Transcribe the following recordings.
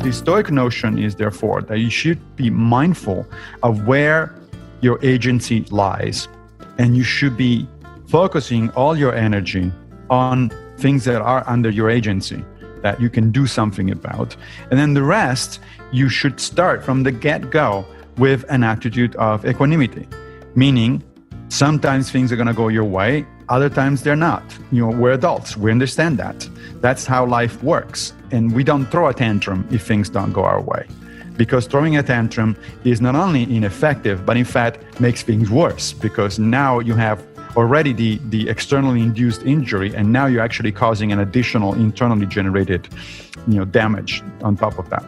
the Stoic notion is, therefore, that you should be mindful of where your agency lies, and you should be focusing all your energy on things that are under your agency, that you can do something about. And then the rest, you should start from the get-go with an attitude of equanimity, meaning sometimes things are going to go your way, other times they're not. We're adults, we understand that. That's how life works. And we don't throw a tantrum if things don't go our way. Because throwing a tantrum is not only ineffective, but in fact makes things worse, because now you have already the externally induced injury, and now you're actually causing an additional internally generated damage on top of that.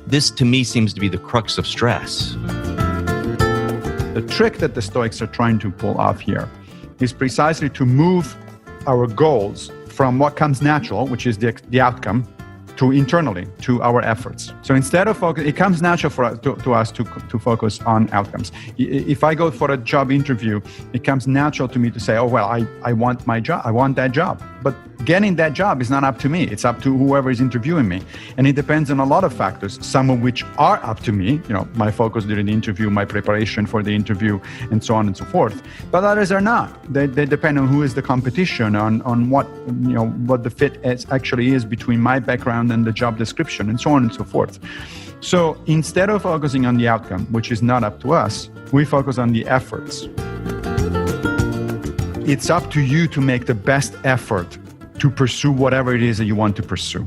This to me seems to be the crux of stress. The trick that the Stoics are trying to pull off here is precisely to move our goals from what comes natural, which is the outcome, to internally, to our efforts. So instead of focus, it comes natural for us to focus on outcomes. If I go for a job interview, it comes natural to me to say, oh, well, I want my job. I want that job. But getting that job is not up to me. It's up to whoever is interviewing me. And it depends on a lot of factors, some of which are up to me, my focus during the interview, my preparation for the interview, and so on and so forth. But others are not. They depend on who is the competition, on what the fit actually is between my background and the job description, and so on and so forth. So instead of focusing on the outcome, which is not up to us, we focus on the efforts. It's up to you to make the best effort to pursue whatever it is that you want to pursue.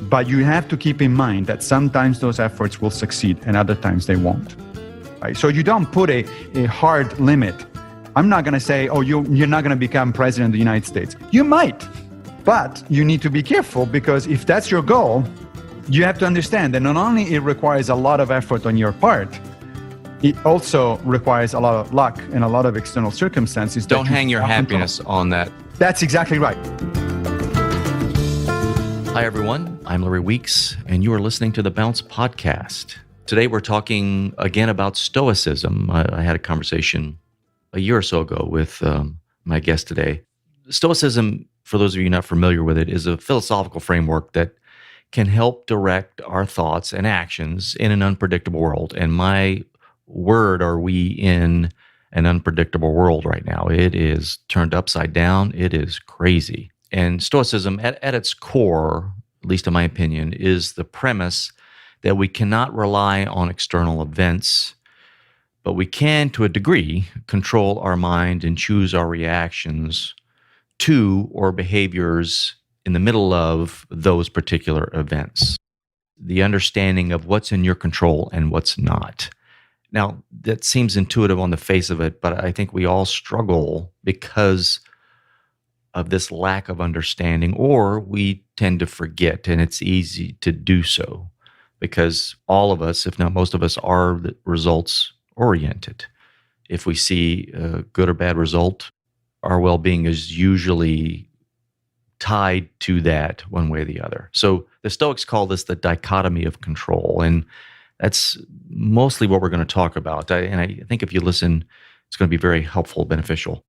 But you have to keep in mind that sometimes those efforts will succeed and other times they won't. Right? So you don't put a hard limit. I'm not going to say, oh, you're not going to become president of the United States. You might, but you need to be careful, because if that's your goal, you have to understand that not only it requires a lot of effort on your part, it also requires a lot of luck and a lot of external circumstances. Don't hang your happiness on that. That's exactly right. Hi, everyone. I'm Larry Weeks, and you are listening to the Bounce Podcast. Today, we're talking again about Stoicism. I had a conversation a year or so ago with my guest today. Stoicism, for those of you not familiar with it, is a philosophical framework that can help direct our thoughts and actions in an unpredictable world. And my word, are we in an unpredictable world right now? It is turned upside down. It is crazy. And Stoicism, at its core, at least in my opinion, is the premise that we cannot rely on external events, but we can, to a degree, control our mind and choose our reactions to or behaviors in the middle of those particular events. The understanding of what's in your control and what's not. Now, that seems intuitive on the face of it, but I think we all struggle because of this lack of understanding, or we tend to forget, and it's easy to do so because all of us, if not most of us, are results oriented. If we see a good or bad result, our well-being is usually tied to that one way or the other. So the Stoics call this the dichotomy of control, and that's mostly what we're going to talk about. And I think if you listen, it's going to be very helpful, beneficial.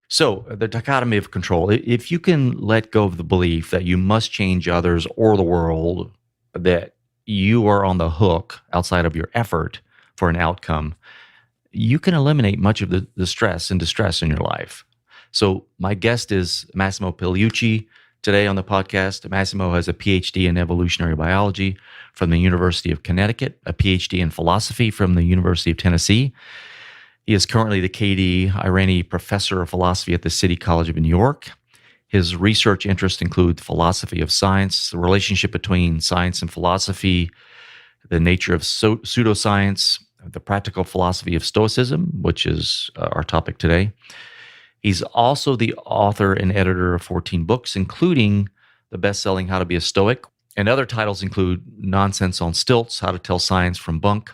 So the dichotomy of control, if you can let go of the belief that you must change others or the world, that you are on the hook outside of your effort for an outcome, you can eliminate much of the stress and distress in your life. So my guest is Massimo Pigliucci today on the podcast. Massimo has a PhD in evolutionary biology from the University of Connecticut, a PhD in philosophy from the University of Tennessee. He is currently the K.D. Irani Professor of Philosophy at the City College of New York. His research interests include philosophy of science, the relationship between science and philosophy, the nature of pseudoscience, the practical philosophy of Stoicism, which is our topic today. He's also the author and editor of 14 books, including the best-selling How to Be a Stoic. And other titles include Nonsense on Stilts, How to Tell Science from Bunk,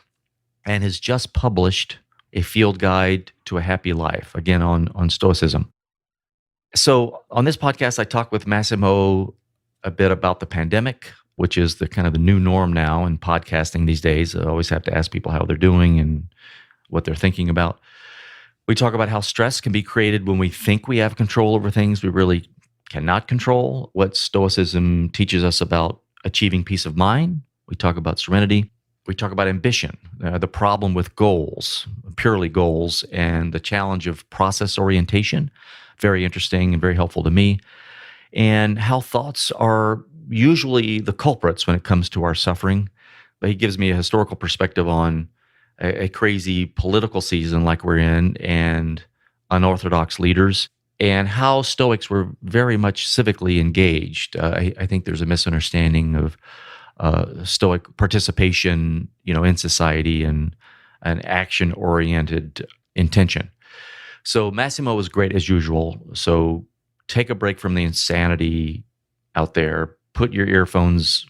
and has just published A Field Guide to a Happy Life, again on Stoicism. So on this podcast, I talk with Massimo a bit about the pandemic, which is the kind of the new norm now in podcasting these days. I always have to ask people how they're doing and what they're thinking about. We talk about how stress can be created when we think we have control over things we really cannot control, what Stoicism teaches us about achieving peace of mind We talk about serenity. We talk about ambition, the problem with goals, purely goals, and the challenge of process orientation. Very interesting and very helpful to me. And how thoughts are usually the culprits when it comes to our suffering. But he gives me a historical perspective on a crazy political season like we're in and unorthodox leaders, and how Stoics were very much civically engaged. I think there's a misunderstanding of Stoic participation, in society and an action-oriented intention. So Massimo was great as usual. So take a break from the insanity out there. Put your earphones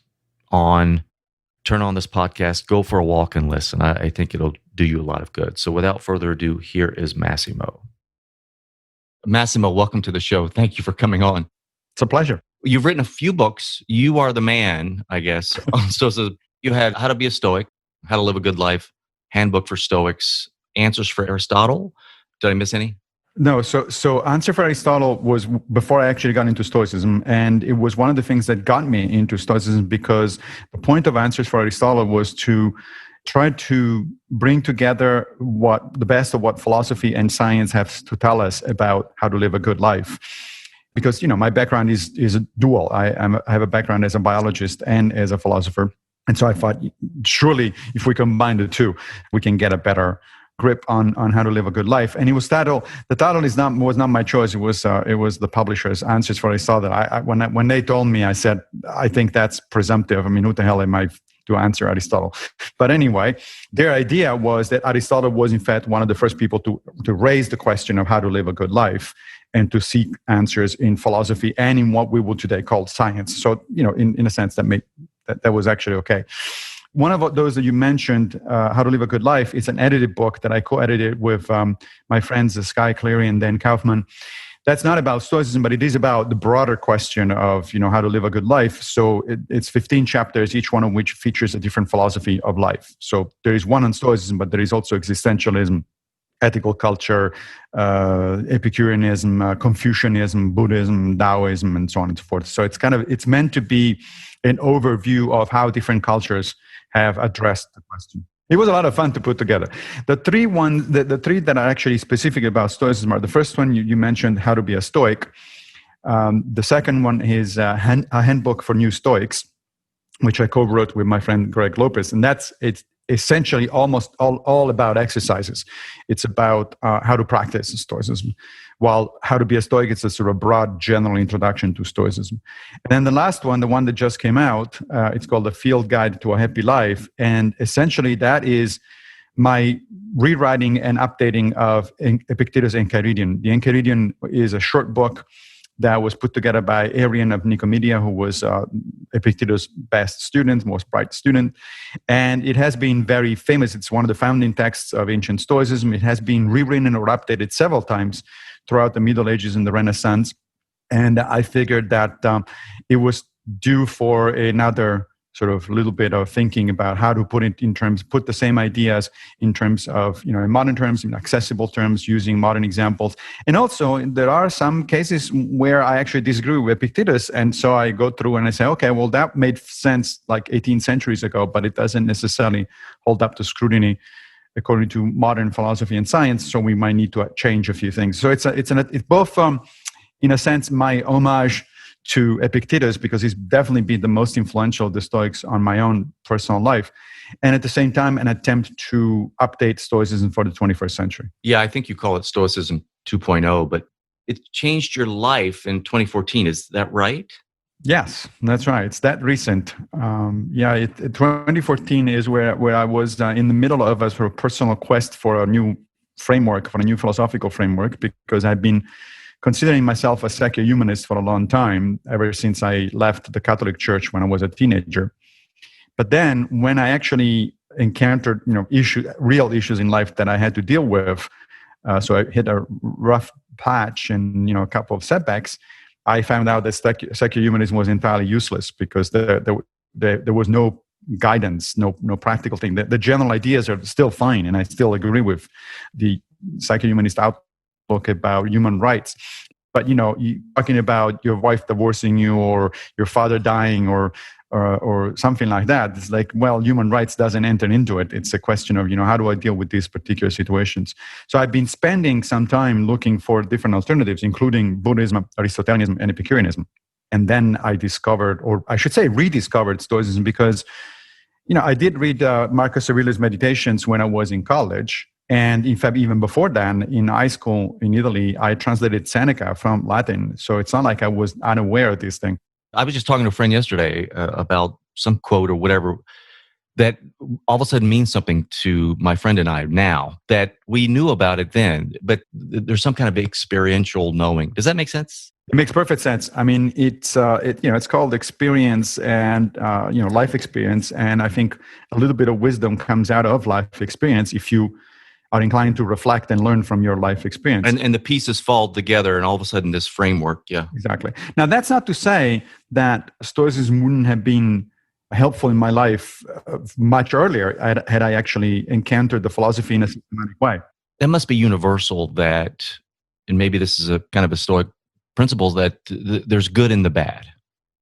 on. Turn on this podcast. Go for a walk and listen. I think it'll do you a lot of good. So without further ado, here is Massimo. Massimo, welcome to the show. Thank you for coming on. It's a pleasure. You've written a few books. You are the man, I guess. So you had How to Be a Stoic, How to Live a Good Life, Handbook for Stoics, Answers for Aristotle. Did I miss any? No, so Answer for Aristotle was before I actually got into Stoicism, and it was one of the things that got me into Stoicism, because the point of Answers for Aristotle was to try to bring together the best of what philosophy and science have to tell us about how to live a good life. Because my background is dual. I have a background as a biologist and as a philosopher, and so I thought surely if we combine the two, we can get a better grip on how to live a good life. And it was the title was not my choice. It was the publisher's, Answers for Aristotle. When they told me, I said, I think that's presumptive. I mean, who the hell am I to answer Aristotle? But anyway, their idea was that Aristotle was in fact one of the first people to raise the question of how to live a good life and to seek answers in philosophy and in what we would today call science. So, in a sense that was actually okay. One of those that you mentioned, How to Live a Good Life, is an edited book that I co-edited with my friends Sky Cleary and Dan Kaufman. That's not about Stoicism, but it is about the broader question of how to live a good life. So it's 15 chapters, each one of which features a different philosophy of life. So there is one on Stoicism, but there is also existentialism, ethical culture, Epicureanism, Confucianism, Buddhism, Taoism, and so on and so forth. So it's meant to be an overview of how different cultures have addressed the question. It was a lot of fun to put together. The three that are actually specific about Stoicism are: the first one you mentioned, How to Be a Stoic. The second one is a handbook for new Stoics, which I co-wrote with my friend Greg Lopez, and it's essentially almost all about exercises. It's about how to practice Stoicism. While How to Be a Stoic, it's a sort of broad general introduction to Stoicism. And then the last one, the one that just came out, it's called The Field Guide to a Happy Life. And essentially that is my rewriting and updating of Epictetus' Enchiridion. The Enchiridion is a short book that was put together by Arrian of Nicomedia, who was Epictetus' best student, most bright student. And it has been very famous. It's one of the founding texts of ancient Stoicism. It has been rewritten or updated several times throughout the Middle Ages and the Renaissance. And I figured that it was due for another sort of little bit of thinking about how to put the same ideas in terms of, in modern terms, in accessible terms, using modern examples. And also, there are some cases where I actually disagree with Epictetus. And so I go through and I say, okay, well, that made sense like 18 centuries ago, but it doesn't necessarily hold up to scrutiny according to modern philosophy and science. So we might need to change a few things. So it's both, in a sense, my homage to Epictetus, because he's definitely been the most influential of the Stoics on my own personal life, and at the same time an attempt to update Stoicism for the 21st century. Yeah, I think you call it Stoicism 2.0, but it changed your life in 2014. Is that right? Yes, that's right. It's that recent. 2014 is where I was in the middle of a sort of personal quest for a new framework, for a new philosophical framework, because I've been considering myself a secular humanist for a long time, ever since I left the Catholic Church when I was a teenager. But then when I actually encountered, real issues in life that I had to deal with, so I hit a rough patch and, a couple of setbacks, I found out that secular humanism was entirely useless, because there was no guidance, no practical thing. The general ideas are still fine, and I still agree with the secular humanist outlook about human rights. But you talking about your wife divorcing you or your father dying or something like that, it's like, well, human rights doesn't enter into it. It's a question of, how do I deal with these particular situations? So I've been spending some time looking for different alternatives, including Buddhism, Aristotelianism, and Epicureanism. And then I discovered, or I should say rediscovered, Stoicism, because I did read Marcus Aurelius' Meditations when I was in college. And in fact, even before then, in high school in Italy, I translated Seneca from Latin. So it's not like I was unaware of this thing. I was just talking to a friend yesterday about some quote or whatever that all of a sudden means something to my friend and I now that we knew about it then, but there's some kind of experiential knowing. Does that make sense? It makes perfect sense. I mean, it's called experience and life experience, and I think a little bit of wisdom comes out of life experience if you are inclined to reflect and learn from your life experience. And the pieces fall together, and all of a sudden, this framework, yeah, exactly. Now, that's not to say that Stoicism wouldn't have been helpful in my life much earlier had I actually encountered the philosophy in a systematic way. That must be universal. That, and maybe this is a kind of a Stoic principle, that there's good in the bad.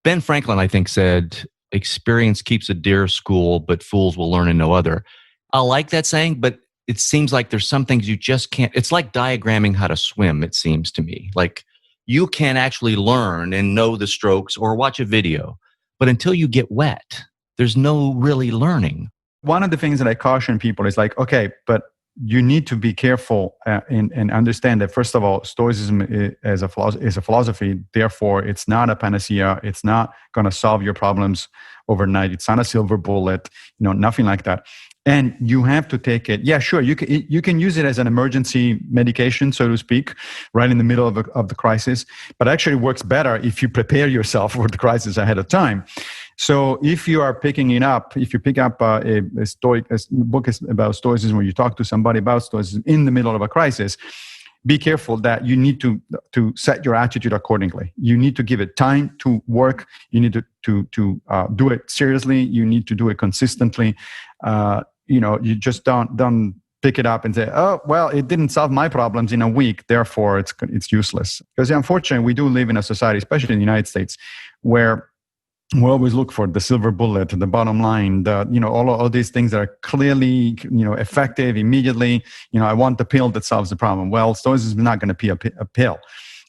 Ben Franklin, I think, said, "Experience keeps a dear school, but fools will learn in no other." I like that saying, but it seems like there's some things you just can't. It's like diagramming how to swim, it seems to me. Like you can actually learn and know the strokes or watch a video, but until you get wet, there's no really learning. One of the things that I caution people is like, okay, but you need to be careful and understand that, first of all, Stoicism is a philosophy. Therefore, it's not a panacea. It's not going to solve your problems overnight. It's not a silver bullet, nothing like that. And you have to take it. Yeah, sure. You can use it as an emergency medication, so to speak, right in the middle of the crisis. But actually works better if you prepare yourself for the crisis ahead of time. So if you are picking it up, if you pick up a book about Stoicism, or you talk to somebody about Stoicism in the middle of a crisis, be careful that you need to set your attitude accordingly. You need to give it time to work. You need to do it seriously. You need to do it consistently. You just don't pick it up and say, oh, well, it didn't solve my problems in a week, therefore it's useless. Because unfortunately, we do live in a society, especially in the United States, where we always look for the silver bullet, the bottom line, all these things that are clearly, effective immediately. I want the pill that solves the problem. Well, Stoicism is not going to be a pill.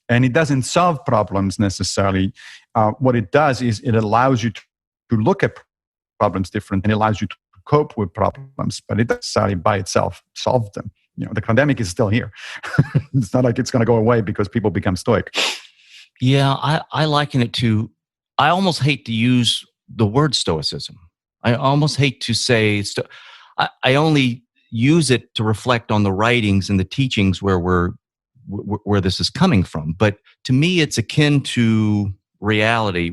And it doesn't solve problems necessarily. What it does is it allows you to look at problems different, and it allows you to cope with problems, but it doesn't necessarily by itself solve them. The pandemic is still here. It's not like it's going to go away because people become stoic. Yeah, I liken it to, I almost hate to use the word stoicism. I almost hate to say, I only use it to reflect on the writings and the teachings where this is coming from. But to me, it's akin to reality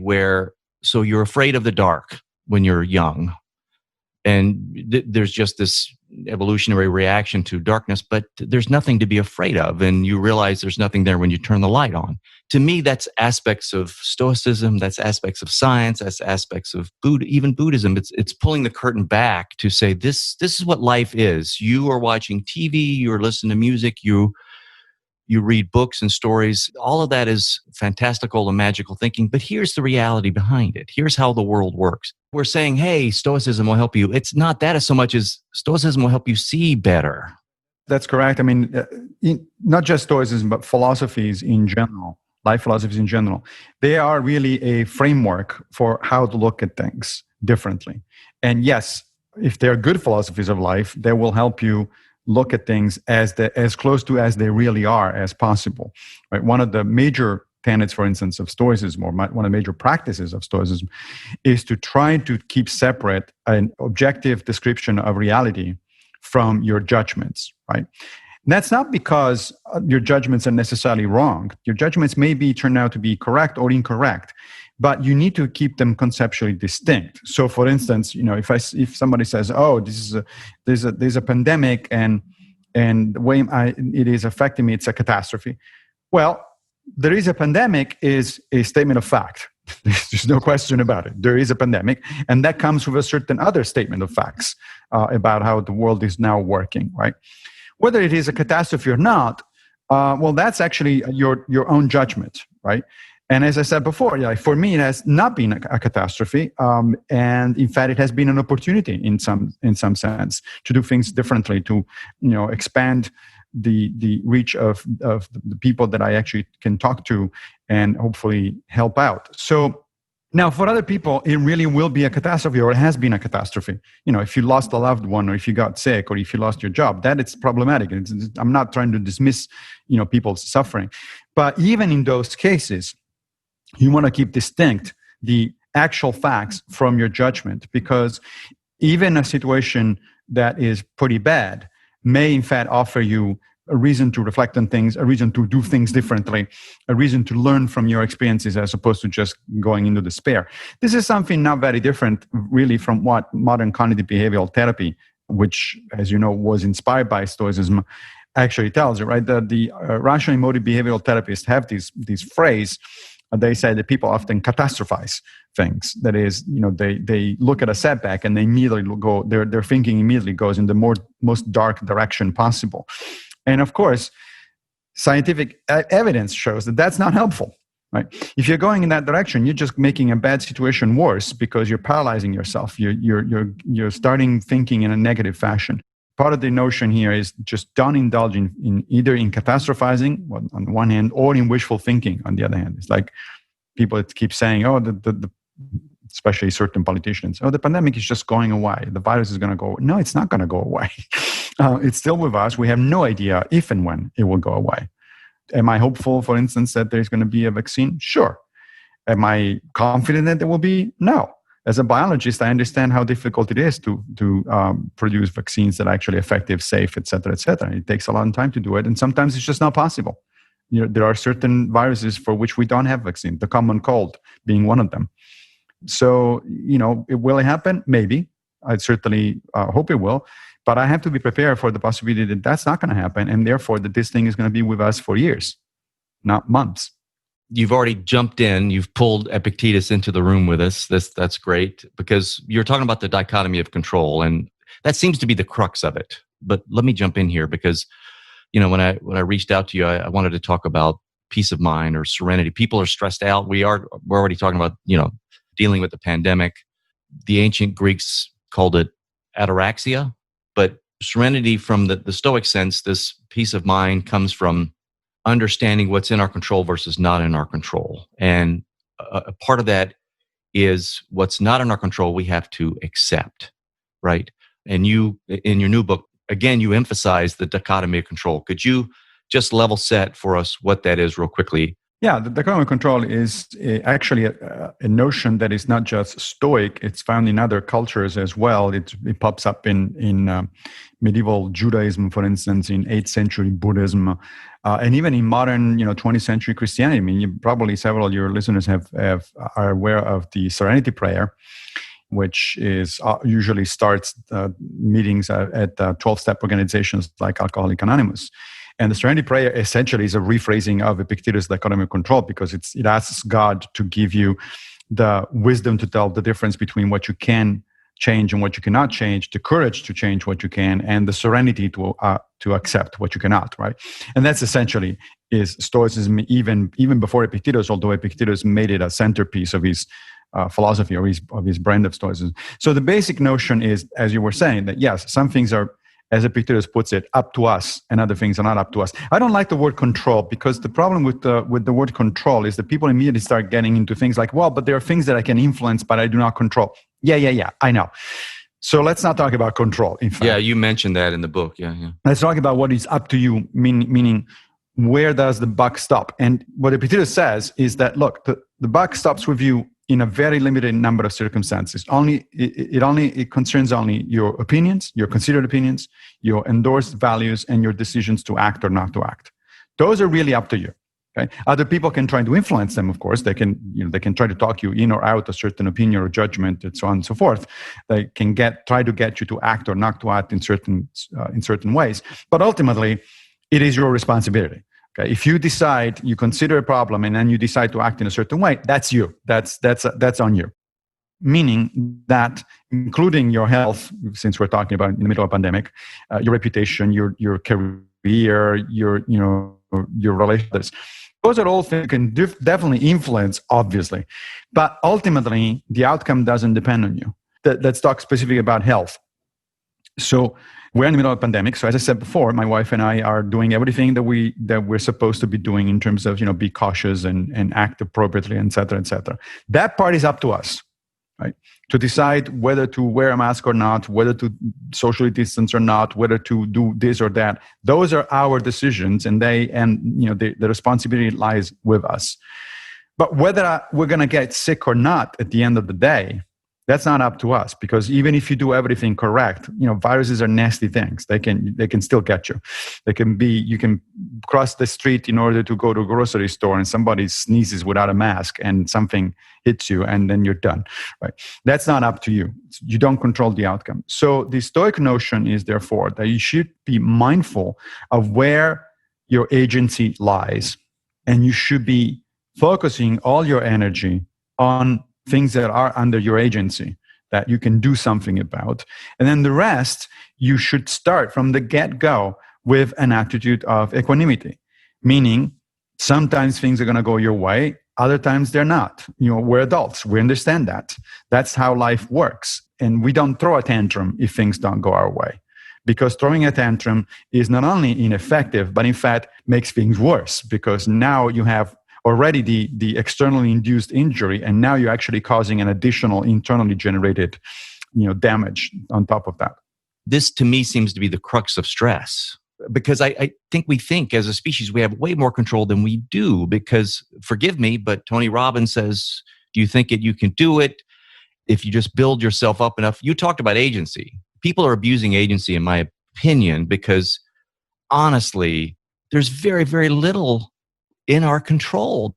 so you're afraid of the dark when you're young. And there's just this evolutionary reaction to darkness, but there's nothing to be afraid of. And you realize there's nothing there when you turn the light on. To me, that's aspects of Stoicism, that's aspects of science, that's aspects of even Buddhism. It's pulling the curtain back to say, this is what life is. You are watching TV, you're listening to music, you read books and stories. All of that is fantastical and magical thinking, but here's the reality behind it. Here's how the world works. We're saying, hey, Stoicism will help you. It's not that as so much as Stoicism will help you see better. That's correct. I mean, not just Stoicism, but philosophies in general, life philosophies in general, they are really a framework for how to look at things differently. And yes, if they're good philosophies of life, they will help you look at things as close to as they really are as possible. Right? One of the major tenets, for instance, of Stoicism, or one of the major practices of Stoicism, is to try to keep separate an objective description of reality from your judgments. Right? And that's not because your judgments are necessarily wrong. Your judgments may turn out to be correct or incorrect, but you need to keep them conceptually distinct. So, for instance, if somebody says, "Oh, there's a pandemic, and the way it is affecting me, it's a catastrophe," well, there is a pandemic is a statement of fact. There's no question about it. There is a pandemic, and that comes with a certain other statement of facts about how the world is now working. Right? Whether it is a catastrophe or not, Well, that's actually your own judgment, right? And as I said before, for me, it has not been a catastrophe, and in fact, it has been an opportunity in some sense to do things differently, to expand the reach of the people that I actually can talk to and hopefully help out. So now, for other people, it really will be a catastrophe, or it has been a catastrophe. If you lost a loved one, or if you got sick, or if you lost your job, that it's problematic. I'm not trying to dismiss, people's suffering, but even in those cases, you want to keep distinct the actual facts from your judgment, because even a situation that is pretty bad may, in fact, offer you a reason to reflect on things, a reason to do things differently, a reason to learn from your experiences as opposed to just going into despair. This is something not very different, really, from what modern cognitive behavioral therapy, which, as you know, was inspired by Stoicism, actually tells you, right? The rational emotive behavioral therapists have this phrase. They say that people often catastrophize things. That is, they look at a setback and they immediately go, their thinking immediately goes in the most dark direction possible. And of course, scientific evidence shows that that's not helpful, right? If you're going in that direction, you're just making a bad situation worse because you're paralyzing yourself. You're starting thinking in a negative fashion. Part of the notion here is just don't indulge in either in catastrophizing on the one hand, or in wishful thinking on the other hand. It's like people that keep saying, oh, especially certain politicians, oh, the pandemic is just going away. The virus is going to go. No, it's not going to go away. It's still with us. We have no idea if and when it will go away. Am I hopeful, for instance, that there's going to be a vaccine? Sure. Am I confident that there will be? No. As a biologist, I understand how difficult it is to produce vaccines that are actually effective, safe, et cetera, et cetera. It takes a long time to do it, and sometimes it's just not possible. There are certain viruses for which we don't have vaccine, the common cold being one of them. So, will it happen? Maybe. I certainly hope it will. But I have to be prepared for the possibility that that's not going to happen, and therefore that this thing is going to be with us for years, not months. You've already jumped in. You've pulled Epictetus into the room with us. That's great, because you're talking about the dichotomy of control, and that seems to be the crux of it. But let me jump in here, because when I reached out to you, I wanted to talk about peace of mind or serenity. People are stressed out. We're already talking about dealing with the pandemic. The ancient Greeks called it Ataraxia, but serenity from the Stoic sense, this peace of mind comes from understanding what's in our control versus not in our control. And a part of that is what's not in our control, we have to accept, right? And you, in your new book, again, you emphasize the dichotomy of control. Could you just level set for us what that is real quickly? Yeah, the dichotomy of control is actually a notion that is not just Stoic. It's found in other cultures as well. It pops up in medieval Judaism, for instance, in 8th century Buddhism, and even in modern 20th century Christianity. I mean, probably several of your listeners are aware of the Serenity Prayer, which is usually starts meetings at 12-step organizations like Alcoholics Anonymous. And the Serenity Prayer essentially is a rephrasing of Epictetus' dichotomy of control, because it asks God to give you the wisdom to tell the difference between what you can change and what you cannot change, the courage to change what you can, and the serenity to accept what you cannot, right? And that's essentially is Stoicism even before Epictetus, although Epictetus made it a centerpiece of his philosophy or of his brand of Stoicism. So the basic notion is, as you were saying, that yes, some things are, as Epictetus puts it, up to us, and other things are not up to us. I don't like the word control, because the problem with the word control is that people immediately start getting into things like, well, but there are things that I can influence, but I do not control. Yeah, I know. So let's not talk about control, in fact. Yeah, you mentioned that in the book. Yeah. Let's talk about what is up to you, meaning where does the buck stop? And what Epictetus says is that, look, the buck stops with you in a very limited number of circumstances. It concerns only your opinions, your considered opinions, your endorsed values, and your decisions to act or not to act. Those are really up to you. Okay? Other people can try to influence them, of course. They can try to talk you in or out a certain opinion or judgment, and so on and so forth. They can try to get you to act or not to act in certain ways. But ultimately, it is your responsibility. Okay, if you decide, you consider a problem, and then you decide to act in a certain way, that's you. That's on you. Meaning that, including your health, since we're talking about in the middle of a pandemic, your reputation, your career, your or your relationships. Those are all things you can definitely influence, obviously. But ultimately, the outcome doesn't depend on you. Let's talk specifically about health. So we're in the middle of a pandemic. So as I said before, my wife and I are doing everything that we're supposed to be doing in terms of, be cautious and act appropriately, et cetera, et cetera. That part is up to us, right? To decide whether to wear a mask or not, whether to socially distance or not, whether to do this or that. Those are our decisions, and the responsibility lies with us. But whether we're going to get sick or not at the end of the day, that's not up to us, because even if you do everything correct, viruses are nasty things. They can still get you. You can cross the street in order to go to a grocery store and somebody sneezes without a mask and something hits you and then you're done, right? That's not up to you. You don't control the outcome. So the Stoic notion is therefore that you should be mindful of where your agency lies, and you should be focusing all your energy on things that are under your agency that you can do something about. And then the rest, you should start from the get-go with an attitude of equanimity, meaning sometimes things are going to go your way, other times they're not. We're adults. We understand that. That's how life works. And we don't throw a tantrum if things don't go our way, because throwing a tantrum is not only ineffective, but in fact makes things worse, because now you have already the externally induced injury, and now you're actually causing an additional internally generated, damage on top of that. This to me seems to be the crux of stress, because I think as a species, we have way more control than we do, because forgive me, but Tony Robbins says, do you think you can do it if you just build yourself up enough? You talked about agency. People are abusing agency, in my opinion, because honestly, there's very, very little in our control.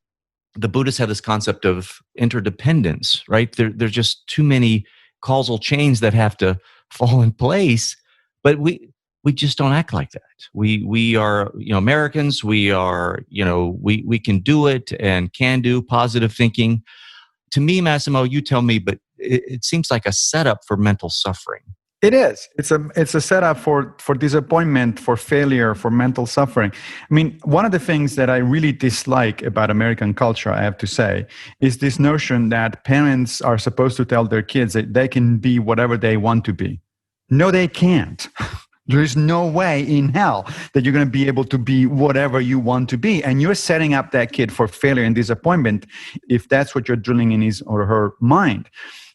The Buddhists have this concept of interdependence, right? There's just too many causal chains that have to fall in place, but we just don't act like that. We are, Americans, we are, we can do it and can do positive thinking. To me, Massimo, you tell me, but it seems like a setup for mental suffering. It is. It's a setup for disappointment, for failure, for mental suffering. I mean, one of the things that I really dislike about American culture, I have to say, is this notion that parents are supposed to tell their kids that they can be whatever they want to be. No, they can't. There is no way in hell that you're going to be able to be whatever you want to be. And you're setting up that kid for failure and disappointment if that's what you're drilling in his or her mind.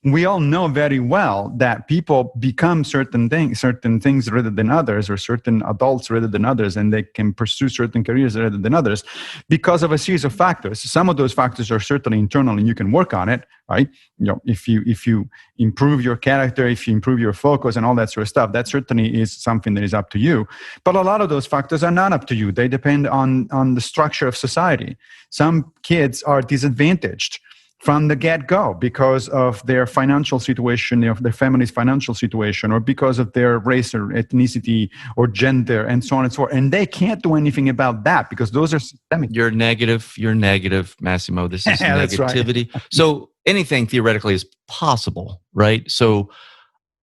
We all know very well that people become certain things rather than others, or certain adults rather than others, and they can pursue certain careers rather than others because of a series of factors. Some of those factors are certainly internal, and you can work on it, right? If you improve your character, if you improve your focus and all that sort of stuff, that certainly is something that is up to you. But a lot of those factors are not up to you. They depend on the structure of society. Some kids are disadvantaged from the get-go because of their financial situation, of their family's financial situation, or because of their race or ethnicity or gender, and so on and so forth. And they can't do anything about that because those are systemic. You're negative, Massimo. This is negativity. Right. So anything theoretically is possible, right? So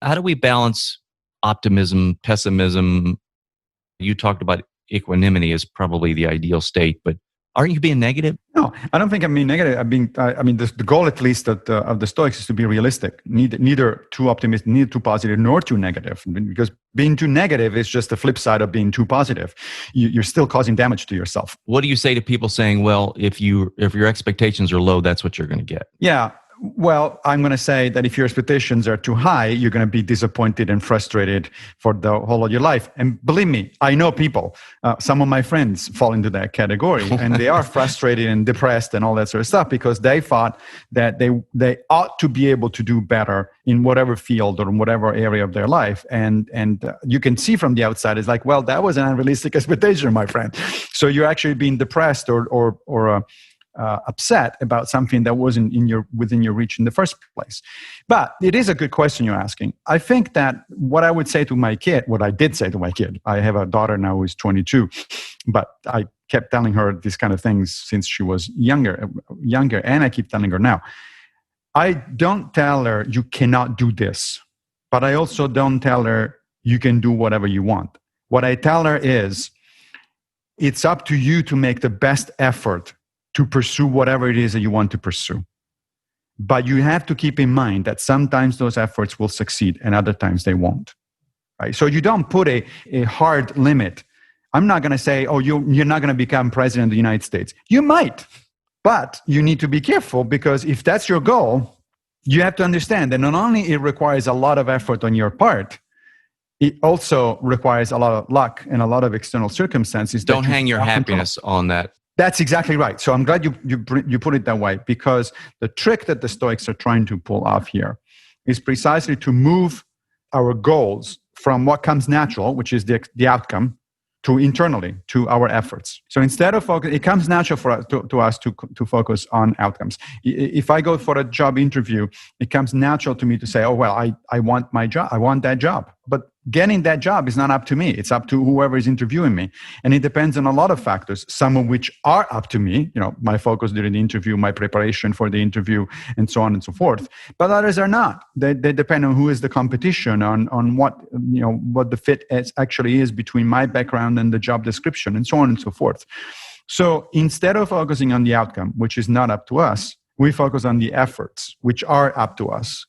how do we balance optimism, pessimism? You talked about equanimity as probably the ideal state, but aren't you being negative? No, I don't think I'm being negative. The goal, at least, of the Stoics is to be realistic. Neither too optimistic, neither too positive, nor too negative. Because being too negative is just the flip side of being too positive. You're still causing damage to yourself. What do you say to people saying, well, if your expectations are low, that's what you're going to get? Yeah. Well, I'm going to say that if your expectations are too high, you're going to be disappointed and frustrated for the whole of your life. And believe me, I know people, some of my friends fall into that category, and they are frustrated and depressed and all that sort of stuff because they thought that they ought to be able to do better in whatever field or in whatever area of their life. And you can see from the outside, it's like, well, that was an unrealistic expectation, my friend. So you're actually being depressed or upset about something that wasn't within your reach in the first place. But it is a good question you're asking. I think that what I did say to my kid, I have a daughter now who is 22, but I kept telling her these kind of things since she was younger, and I keep telling her now. I don't tell her you cannot do this, but I also don't tell her you can do whatever you want. What I tell her is, It's up to you to make the best effort to pursue whatever it is that you want to pursue. But you have to keep in mind that sometimes those efforts will succeed and other times they won't. Right? So you don't put a hard limit. I'm not going to say, oh, you're not going to become president of the United States. You might, but you need to be careful, because if that's your goal, you have to understand that not only it requires a lot of effort on your part, it also requires a lot of luck and a lot of external circumstances. Don't hang your happiness on that. That's exactly right. So I'm glad you put it that way, because the trick that the Stoics are trying to pull off here is precisely to move our goals from what comes natural, which is the outcome, to internally, to our efforts. So instead of focus, it comes natural for us to focus on outcomes. If I go for a job interview, it comes natural to me to say, oh, well, I want my job. I want that job. But getting that job is not up to me. It's up to whoever is interviewing me. And it depends on a lot of factors, some of which are up to me, my focus during the interview, my preparation for the interview, and so on and so forth. But others are not. They depend on who is the competition, on what the fit actually is between my background and the job description, and so on and so forth. So instead of focusing on the outcome, which is not up to us, we focus on the efforts, which are up to us.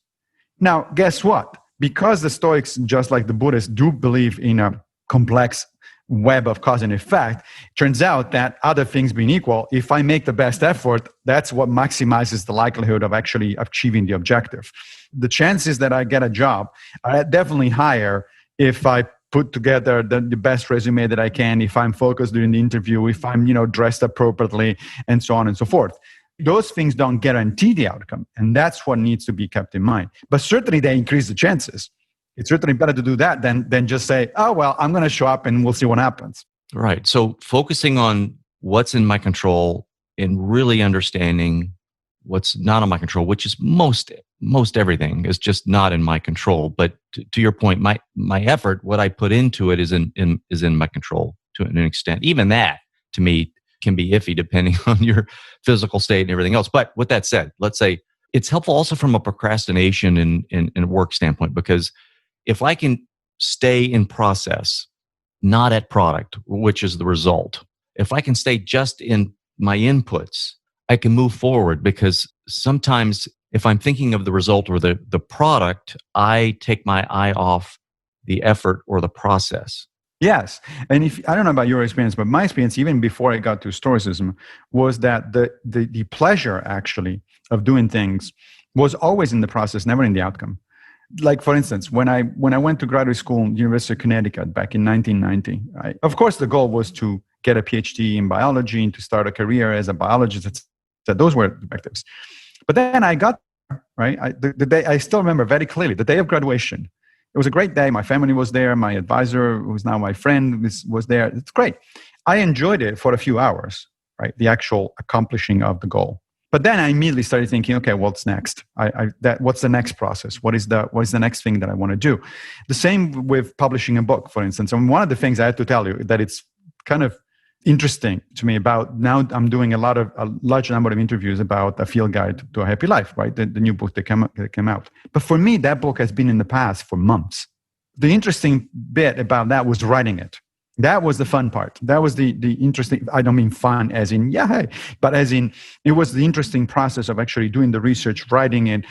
Now, guess what? Because the Stoics, just like the Buddhists, do believe in a complex web of cause and effect, it turns out that other things being equal, if I make the best effort, that's what maximizes the likelihood of actually achieving the objective. The chances that I get a job are definitely higher if I put together the best resume that I can, if I'm focused during the interview, if I'm dressed appropriately, and so on and so forth. Those things don't guarantee the outcome, and that's what needs to be kept in mind. But certainly they increase the chances. It's certainly better to do that than just say, oh, well, I'm going to show up and we'll see what happens. Right. So focusing on what's in my control and really understanding what's not in my control, which is most everything is just not in my control. But to your point, my effort, what I put into it is in my control to an extent. Even that, to me, can be iffy depending on your physical state and everything else. But with that said, let's say it's helpful also from a procrastination and work standpoint, because if I can stay in process, not at product, which is the result, if I can stay just in my inputs, I can move forward, because sometimes if I'm thinking of the result or the product, I take my eye off the effort or the process. Yes. And I don't know about your experience, but my experience, even before I got to Stoicism, was that the pleasure actually of doing things was always in the process, never in the outcome. Like, for instance, when I went to graduate school at University of Connecticut back in 1990, of course, the goal was to get a PhD in biology and to start a career as a biologist. So those were the objectives. But then I got, the day, I still remember very clearly, the day of graduation. It was a great day. My family was there. My advisor, who's now my friend, was there. It's great. I enjoyed it for a few hours, the actual accomplishing of the goal. But then I immediately started thinking, okay, what's next? What's the next process? What is the next thing that I want to do? The same with publishing a book, for instance. And one of the things I have to tell you that it's kind of interesting to me about now, I'm doing a large number of interviews about A Field Guide to a Happy Life, the new book that came out. But for me, that book has been in the past for months. The interesting bit about that was writing it. That was the fun part. That was the interesting, I don't mean fun as in, but as in, it was the interesting process of actually doing the research, writing it,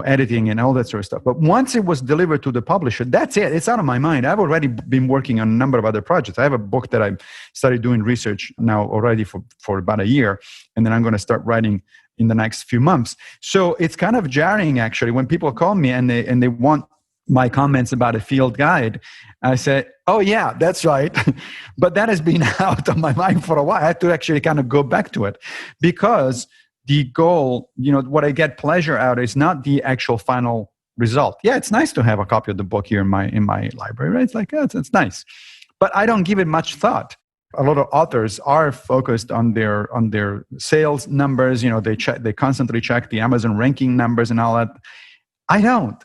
editing and all that sort of stuff. But once it was delivered to the publisher, that's it. It's out of my mind. I've already been working on a number of other projects. I have a book that I started doing research now already for about a year. And then I'm going to start writing in the next few months. So it's kind of jarring, actually, when people call me and they want my comments about A Field Guide. I said, oh yeah, that's right. But that has been out of my mind for a while. I had to actually kind of go back to it, because the goal, what I get pleasure out is not the actual final result. Yeah, it's nice to have a copy of the book here in my library, right? It's like, it's nice. But I don't give it much thought. A lot of authors are focused on their sales numbers. They constantly check the Amazon ranking numbers and all that. I don't.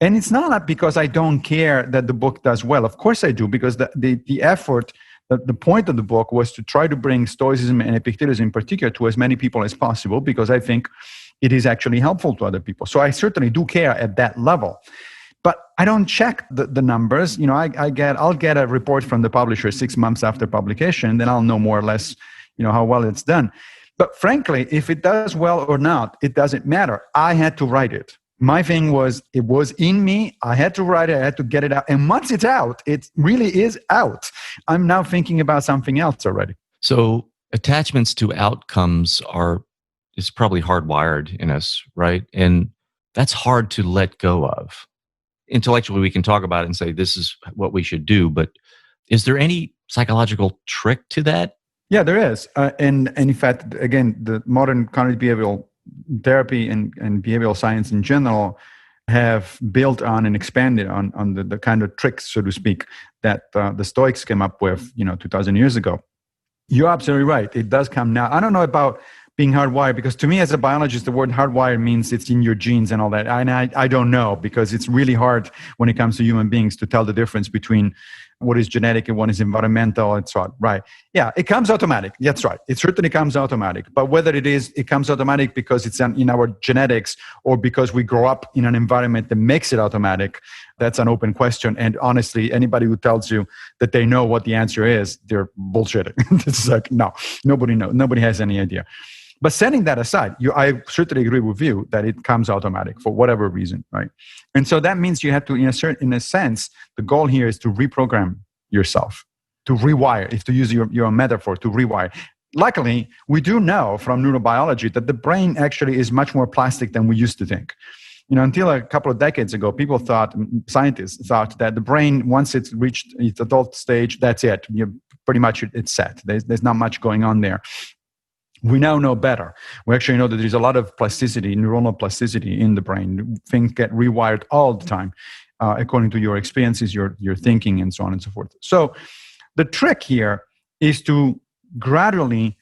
And it's not because I don't care that the book does well. Of course I do, because the effort, the point of the book was to try to bring Stoicism and Epictetus in particular to as many people as possible, because I think it is actually helpful to other people. So I certainly do care at that level. But I don't check the numbers. I'll get a report from the publisher 6 months after publication, then I'll know more or less, how well it's done. But frankly, if it does well or not, it doesn't matter. I had to write it. My thing was, it was in me. I had to write it. I had to get it out. And once it's out, it really is out. I'm now thinking about something else already. So attachments to outcomes is probably hardwired in us, right? And that's hard to let go of. Intellectually, we can talk about it and say, this is what we should do. But is there any psychological trick to that? Yeah, there is. And in fact, again, the modern cognitive behavioral therapy and behavioral science in general have built on and expanded on the kind of tricks, so to speak, that the Stoics came up with, 2,000 years ago. You're absolutely right. It does come now. I don't know about being hardwired, because to me as a biologist, the word hardwired means it's in your genes and all that. And I don't know, because it's really hard when it comes to human beings to tell the difference between what is genetic and what is environmental and so on. Right. Yeah, it comes automatic. That's right. It certainly comes automatic. But whether it comes automatic because it's in our genetics or because we grow up in an environment that makes it automatic, that's an open question. And honestly, anybody who tells you that they know what the answer is, they're bullshitting. It's like, no, nobody knows. Nobody has any idea. But setting that aside, I certainly agree with you that it comes automatic for whatever reason, right? And so that means you have to, in a sense, the goal here is to reprogram yourself, to rewire, if to use your metaphor, to rewire. Luckily, we do know from neurobiology that the brain actually is much more plastic than we used to think. Until a couple of decades ago, scientists thought that the brain, once it's reached its adult stage, that's it. Pretty much it's set. There's not much going on there. We now know better. We actually know that there's a lot of plasticity, neuronal plasticity in the brain. Things get rewired all the time, according to your experiences, your thinking, and so on and so forth. So the trick here is to gradually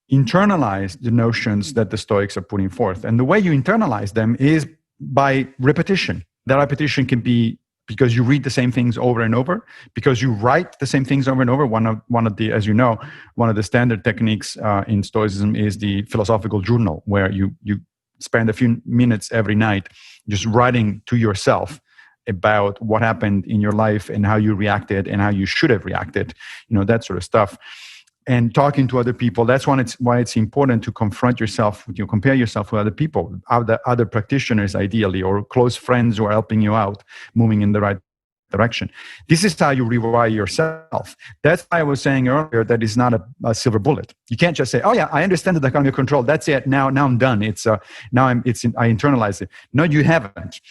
internalize the notions that the Stoics are putting forth. And the way you internalize them is by repetition. That repetition can be because you read the same things over and over, because you write the same things over and over. One of the, as you know, one of the standard techniques in Stoicism is the philosophical journal, where you spend a few minutes every night just writing to yourself about what happened in your life and how you reacted and how you should have reacted, that sort of stuff. And talking to other people, that's why it's important to confront yourself, compare yourself with other people, other practitioners ideally, or close friends who are helping you out, moving in the right direction. This is how you rewire yourself. That's why I was saying earlier that it's not a silver bullet. You can't just say, "Oh yeah, I understand the dichotomy of control. That's it. Now I'm done. I internalize it." No, you haven't.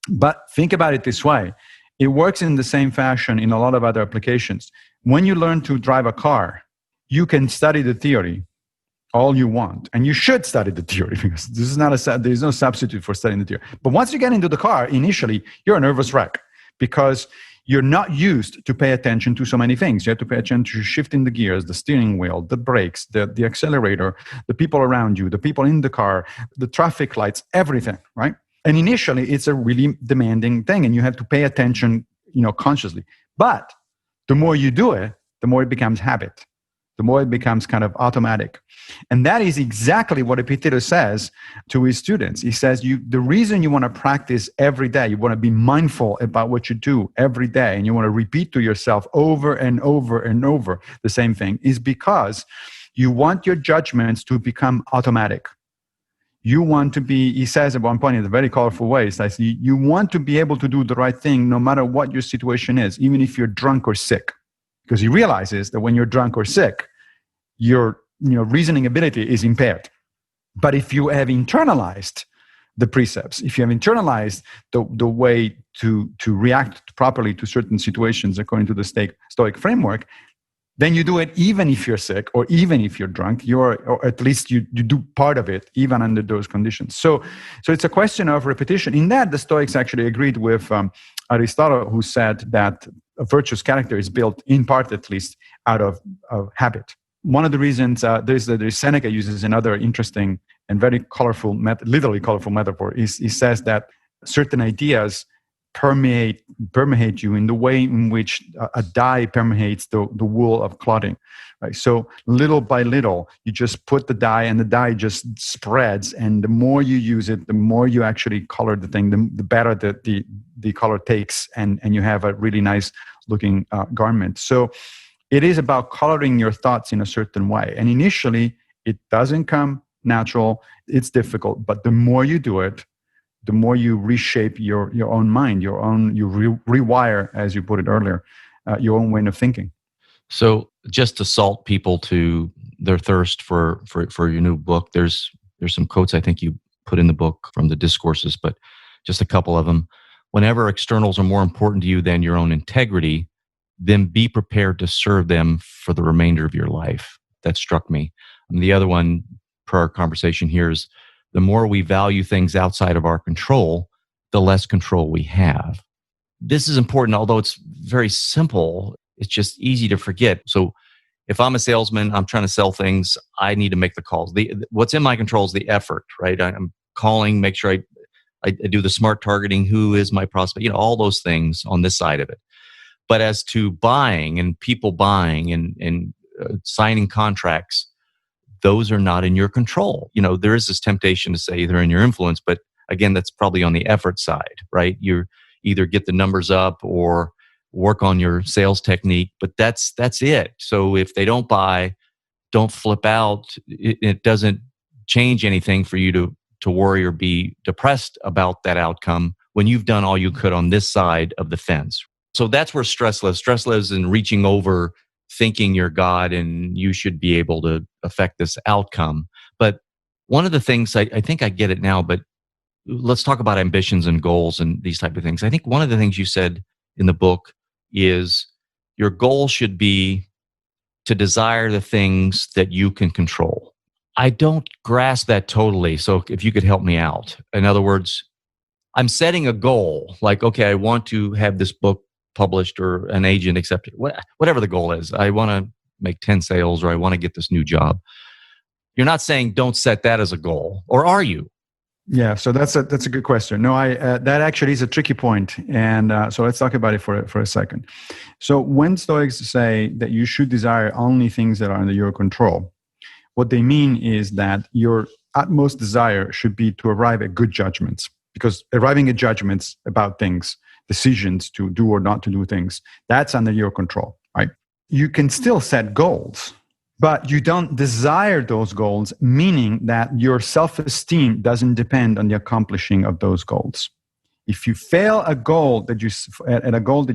But think about it this way: it works in the same fashion in a lot of other applications. When you learn to drive a car, you can study the theory all you want, and you should study the theory, because there's no substitute for studying the theory. But once you get into the car, initially, you're a nervous wreck, because you're not used to pay attention to so many things. You have to pay attention to shifting the gears, the steering wheel, the brakes, the accelerator, the people around you, the people in the car, the traffic lights, everything, right? And initially, it's a really demanding thing, and you have to pay attention, consciously. But the more you do it, the more it becomes habit. The more it becomes kind of automatic. And that is exactly what Epictetus says to his students. He says, the reason you want to practice every day, you want to be mindful about what you do every day, and you want to repeat to yourself over and over and over the same thing, is because you want your judgments to become automatic. You want to be, he says at one point in a very colorful way, he says, you want to be able to do the right thing no matter what your situation is, even if you're drunk or sick. Because he realizes that when you're drunk or sick, your reasoning ability is impaired. But if you have internalized the precepts, if you have internalized the way to react properly to certain situations according to the Stoic framework, then you do it even if you're sick or even if you're drunk, or at least you do part of it even under those conditions. So it's a question of repetition. In that, the Stoics actually agreed with Aristotle, who said that a virtuous character is built, in part at least, out of habit. One of the reasons, there's Seneca uses another interesting and very colorful, literally colorful metaphor. He says that certain ideas permeate you in the way in which a dye permeates the wool of clothing, right? So little by little, you just put the dye, and the dye just spreads. And the more you use it, the more you actually color the thing, the better the the color takes, and you have a really nice looking garment. So it is about coloring your thoughts in a certain way. And initially, it doesn't come natural. It's difficult. But the more you do it, the more you reshape your own mind, you rewire, as you put it earlier, your own way of thinking. So just to salt people to their thirst for your new book, there's some quotes I think you put in the book from the discourses, but just a couple of them. Whenever externals are more important to you than your own integrity, then be prepared to serve them for the remainder of your life. That struck me. And the other one, per our conversation here, is the more we value things outside of our control, the less control we have. This is important, although it's very simple. It's just easy to forget. So if I'm a salesman, I'm trying to sell things, I need to make the calls. What's in my control is the effort, right? I'm calling, make sure I do the smart targeting, who is my prospect, all those things on this side of it. But as to buying and people buying and signing contracts, those are not in your control. There is this temptation to say they're in your influence, but again, that's probably on the effort side, right? You either get the numbers up or work on your sales technique, but that's it. So if they don't buy, don't flip out. It doesn't change anything for you to worry or be depressed about that outcome when you've done all you could on this side of the fence. So that's where stress lives. Stress lives in reaching over, thinking you're God and you should be able to affect this outcome. But one of the things, I think I get it now, but let's talk about ambitions and goals and these type of things. I think one of the things you said in the book is your goal should be to desire the things that you can control. I don't grasp that totally. So if you could help me out. In other words, I'm setting a goal like, okay, I want to have this book published or an agent accepted, whatever the goal is. I want to make 10 sales or I want to get this new job. You're not saying don't set that as a goal, or are you? Yeah, so that's a good question. No, that actually is a tricky point, and so let's talk about it for a second. So when Stoics say that you should desire only things that are under your control, what they mean is that your utmost desire should be to arrive at good judgments, because arriving at judgments about things, decisions to do or not to do things, that's under your control, right? You can still set goals, but you don't desire those goals, meaning that your self-esteem doesn't depend on the accomplishing of those goals. If you fail at a goal that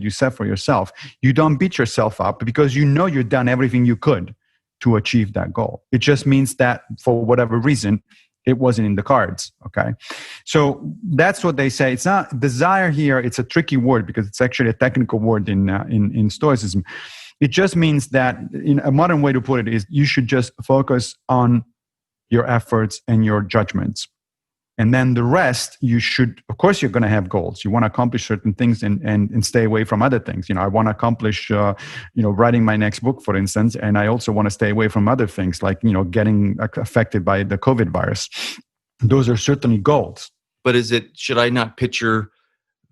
you set for yourself, you don't beat yourself up because you know you've done everything you could to achieve that goal. It just means that for whatever reason, it wasn't in the cards, okay? So that's what they say. It's not desire here. It's a tricky word because it's actually a technical word in Stoicism. It just means that, in a modern way to put it, is you should just focus on your efforts and your judgments. And then the rest, you should, of course, you're going to have goals. You want to accomplish certain things and stay away from other things. I want to accomplish, writing my next book, for instance. And I also want to stay away from other things like, getting affected by the COVID virus. Those are certainly goals. But should I not picture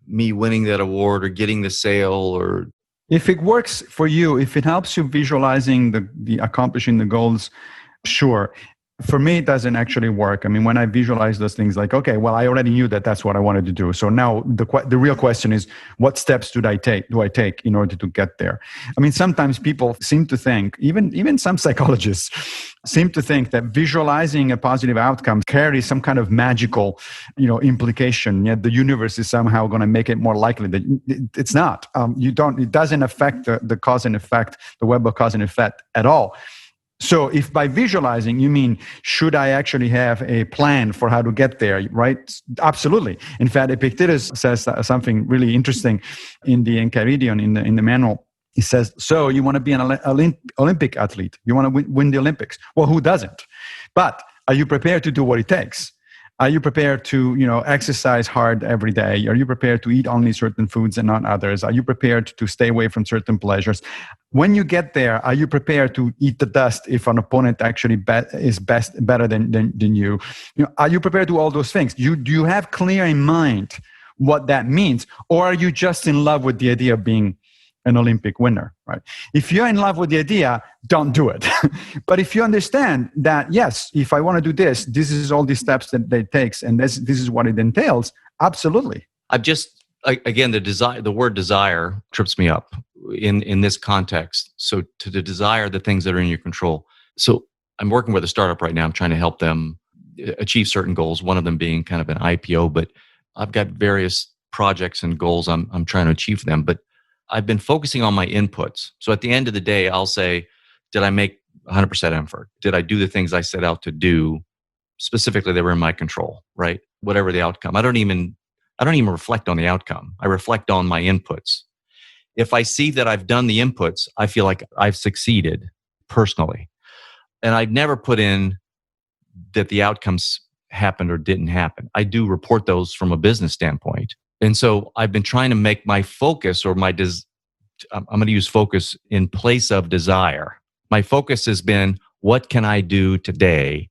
me winning that award or getting the sale or... If it works for you, if it helps you visualizing the accomplishing the goals, sure. For me, it doesn't actually work. I mean, when I visualize those things, like, okay, well, I already knew that that's what I wanted to do. So now the real question is, what steps do I take in order to get there? I mean, sometimes people seem to think, even some psychologists seem to think that visualizing a positive outcome carries some kind of magical, implication. Yet the universe is somehow going to make it more likely that it's not. It doesn't affect the cause and effect, the web of cause and effect at all. So if by visualizing you mean, should I actually have a plan for how to get there, right? Absolutely. In fact, Epictetus says something really interesting in the Enchiridion, in the manual. He says, so you want to be an Olympic athlete. You want to win the Olympics. Well, who doesn't? But are you prepared to do what it takes? Are you prepared to, exercise hard every day? Are you prepared to eat only certain foods and not others? Are you prepared to stay away from certain pleasures? When you get there, are you prepared to eat the dust if an opponent actually is better than you? Are you prepared to do all those things? Do you have clear in mind what that means? Or are you just in love with the idea of being an Olympic winner, right? If you're in love with the idea, don't do it. But if you understand that, yes, if I want to do this is all the steps that it takes, and this is what it entails, absolutely. I'm again, the word desire trips me up in this context. So to desire the things that are in your control. So I'm working with a startup right now. I'm trying to help them achieve certain goals. One of them being kind of an IPO, but I've got various projects and goals I'm trying to achieve for them. But I've been focusing on my inputs. So at the end of the day, I'll say, did I make 100% effort? Did I do the things I set out to do? Specifically, they were in my control, right? Whatever the outcome. I don't even reflect on the outcome. I reflect on my inputs. If I see that I've done the inputs, I feel like I've succeeded personally. And I'd never put in that the outcomes happened or didn't happen. I do report those from a business standpoint. And so I've been trying to make my focus, or I'm going to use focus in place of desire. My focus has been, what can I do today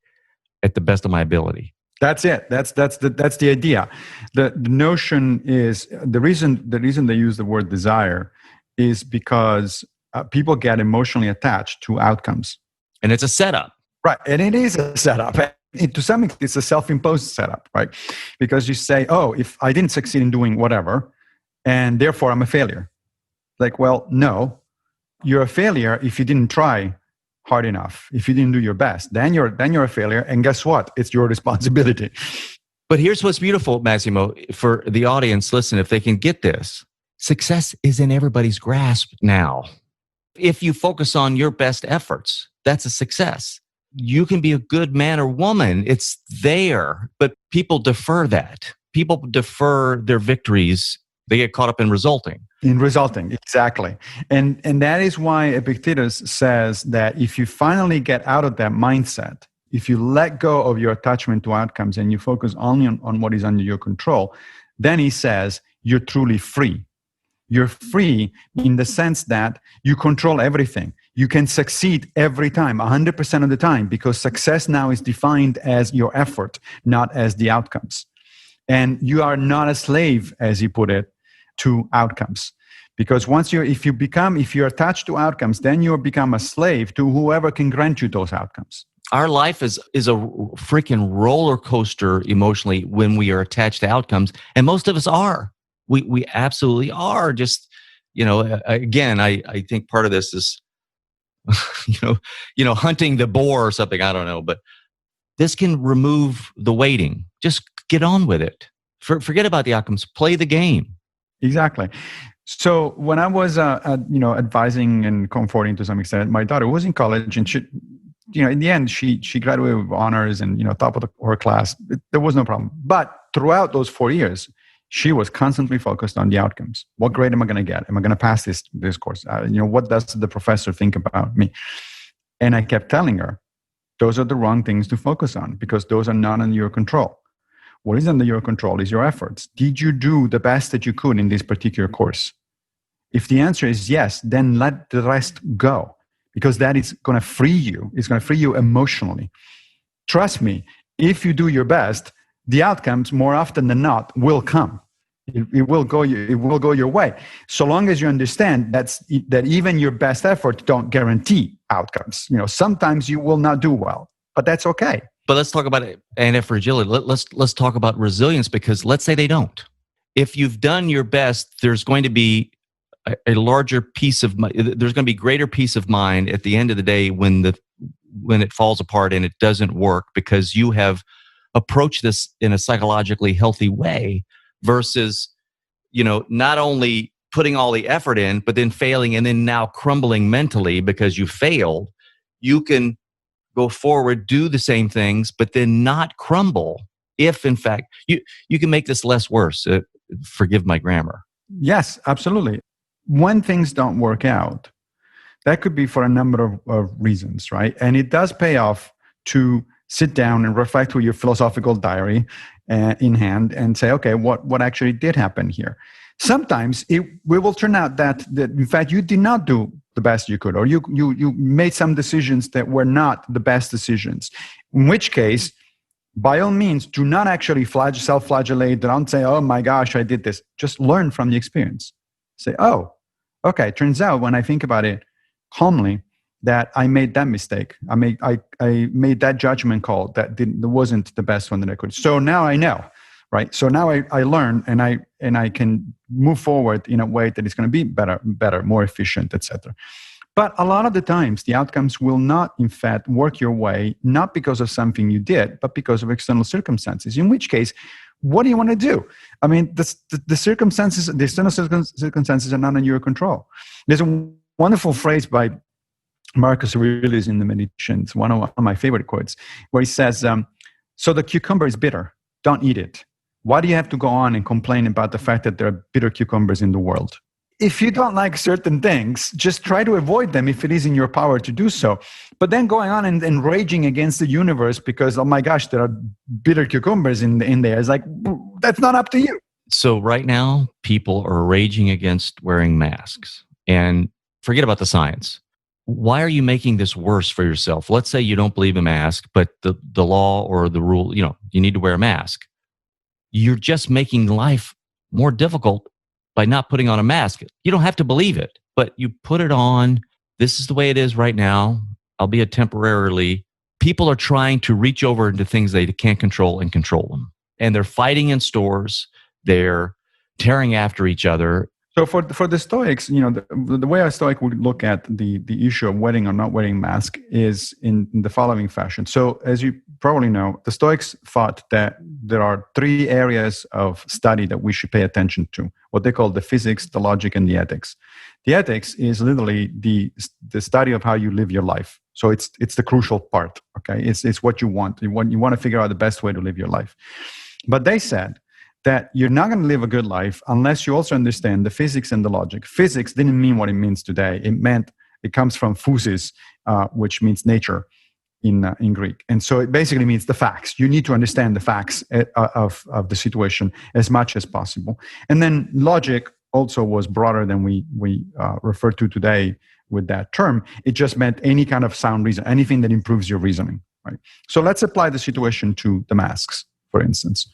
at the best of my ability? That's it. That's the idea. The notion is the reason they use the word desire is because people get emotionally attached to outcomes, and it's a setup, right? And it is a setup. To some extent, it's a self-imposed setup, right? Because you say, "Oh, if I didn't succeed in doing whatever, and therefore I'm a failure." Like, well, no, you're a failure if you didn't try hard enough. If you didn't do your best, then you're a failure. And guess what? It's your responsibility. But here's what's beautiful, Massimo, for the audience. Listen, if they can get this, success is in everybody's grasp now. If you focus on your best efforts, that's a success. You can be a good man or woman. It's there, but people defer that. People defer their victories. They get caught up in resulting. Exactly. And that is why Epictetus says that if you finally get out of that mindset, if you let go of your attachment to outcomes and you focus only on what is under your control, then he says you're truly free. You're free in the sense that you control everything. You can succeed every time, 100% of the time, because success now is defined as your effort, not as the outcomes. And you are not a slave, as he put it, to outcomes. Because if you're attached to outcomes, then you become a slave to whoever can grant you those outcomes. Our life is a freaking roller coaster emotionally when we are attached to outcomes. And most of us are. We absolutely are. Just, again, I think part of this is, hunting the boar or something. I don't know. But this can remove the waiting. Just get on with it. Forget about the outcomes. Play the game. Exactly. So when I was, advising and comforting to some extent, my daughter was in college, and she, in the end, she graduated with honors and top of her class. There was no problem. But throughout those 4 years, she was constantly focused on the outcomes. What grade am I going to get? Am I going to pass this course? What does the professor think about me? And I kept telling her, those are the wrong things to focus on because those are not under your control. What is under your control is your efforts. Did you do the best that you could in this particular course? If the answer is yes, then let the rest go because that is going to free you. It's going to free you emotionally. Trust me, if you do your best, the outcomes more often than not will come. It will go your way. So long as you understand that even your best effort don't guarantee outcomes. Sometimes you will not do well, but that's okay. But let's talk about anti-fragility. Let's talk about resilience, because let's say they don't. If you've done your best, there's going to be a larger peace of mind. There's going to be greater peace of mind at the end of the day when it falls apart and it doesn't work, because you have approached this in a psychologically healthy way versus, not only putting all the effort in, but then failing and then now crumbling mentally because you failed. You can go forward, do the same things, but then not crumble. If in fact you can make this less worse. Forgive my grammar. Yes, absolutely. When things don't work out, that could be for a number of reasons, right? And it does pay off to sit down and reflect with your philosophical diary in hand and say, okay, what actually did happen here? Sometimes it will turn out that in fact you did not do the best you could, or you made some decisions that were not the best decisions. In which case, by all means, do not actually self-flagellate. Don't say, oh my gosh, I did this. Just learn from the experience. Say, oh, okay, it turns out when I think about it calmly, that I made that mistake. I made that judgment call that wasn't the best one that I could. So now I know. right? So now I learn and I can move forward in a way that is going to be better, more efficient, etc. But a lot of the times, the outcomes will not, in fact, work your way, not because of something you did, but because of external circumstances, in which case, what do you want to do? I mean, the circumstances, the external circumstances are not in your control. There's a wonderful phrase by Marcus Aurelius in the Meditations, one of my favorite quotes, where he says, so the cucumber is bitter, don't eat it. Why do you have to go on and complain about the fact that there are bitter cucumbers in the world? If you don't like certain things, just try to avoid them if it is in your power to do so. But then going on and raging against the universe because, oh my gosh, there are bitter cucumbers in there. It's like, that's not up to you. So right now, people are raging against wearing masks. And forget about the science. Why are you making this worse for yourself? Let's say you don't believe a mask, but the law or the rule, you need to wear a mask. You're just making life more difficult by not putting on a mask. You don't have to believe it, but you put it on. This is the way it is right now, albeit temporarily. People are trying to reach over into things they can't control and control them. And they're fighting in stores. They're tearing after each other. So for the Stoics, the way a Stoic would look at the issue of wearing or not wearing mask is in the following fashion. So as you probably know, the Stoics thought that there are three areas of study that we should pay attention to, what they call the physics, the logic, and the ethics. The ethics is literally the study of how you live your life. So it's the crucial part, okay? It's what you want. You want to figure out the best way to live your life. But they said that you're not going to live a good life unless you also understand the physics and the logic. Physics didn't mean what it means today. It comes from physis, which means nature in Greek. And so it basically means the facts. You need to understand the facts of the situation as much as possible. And then logic also was broader than we refer to today with that term. It just meant any kind of sound reason, anything that improves your reasoning, right? So let's apply the situation to the masks, for instance.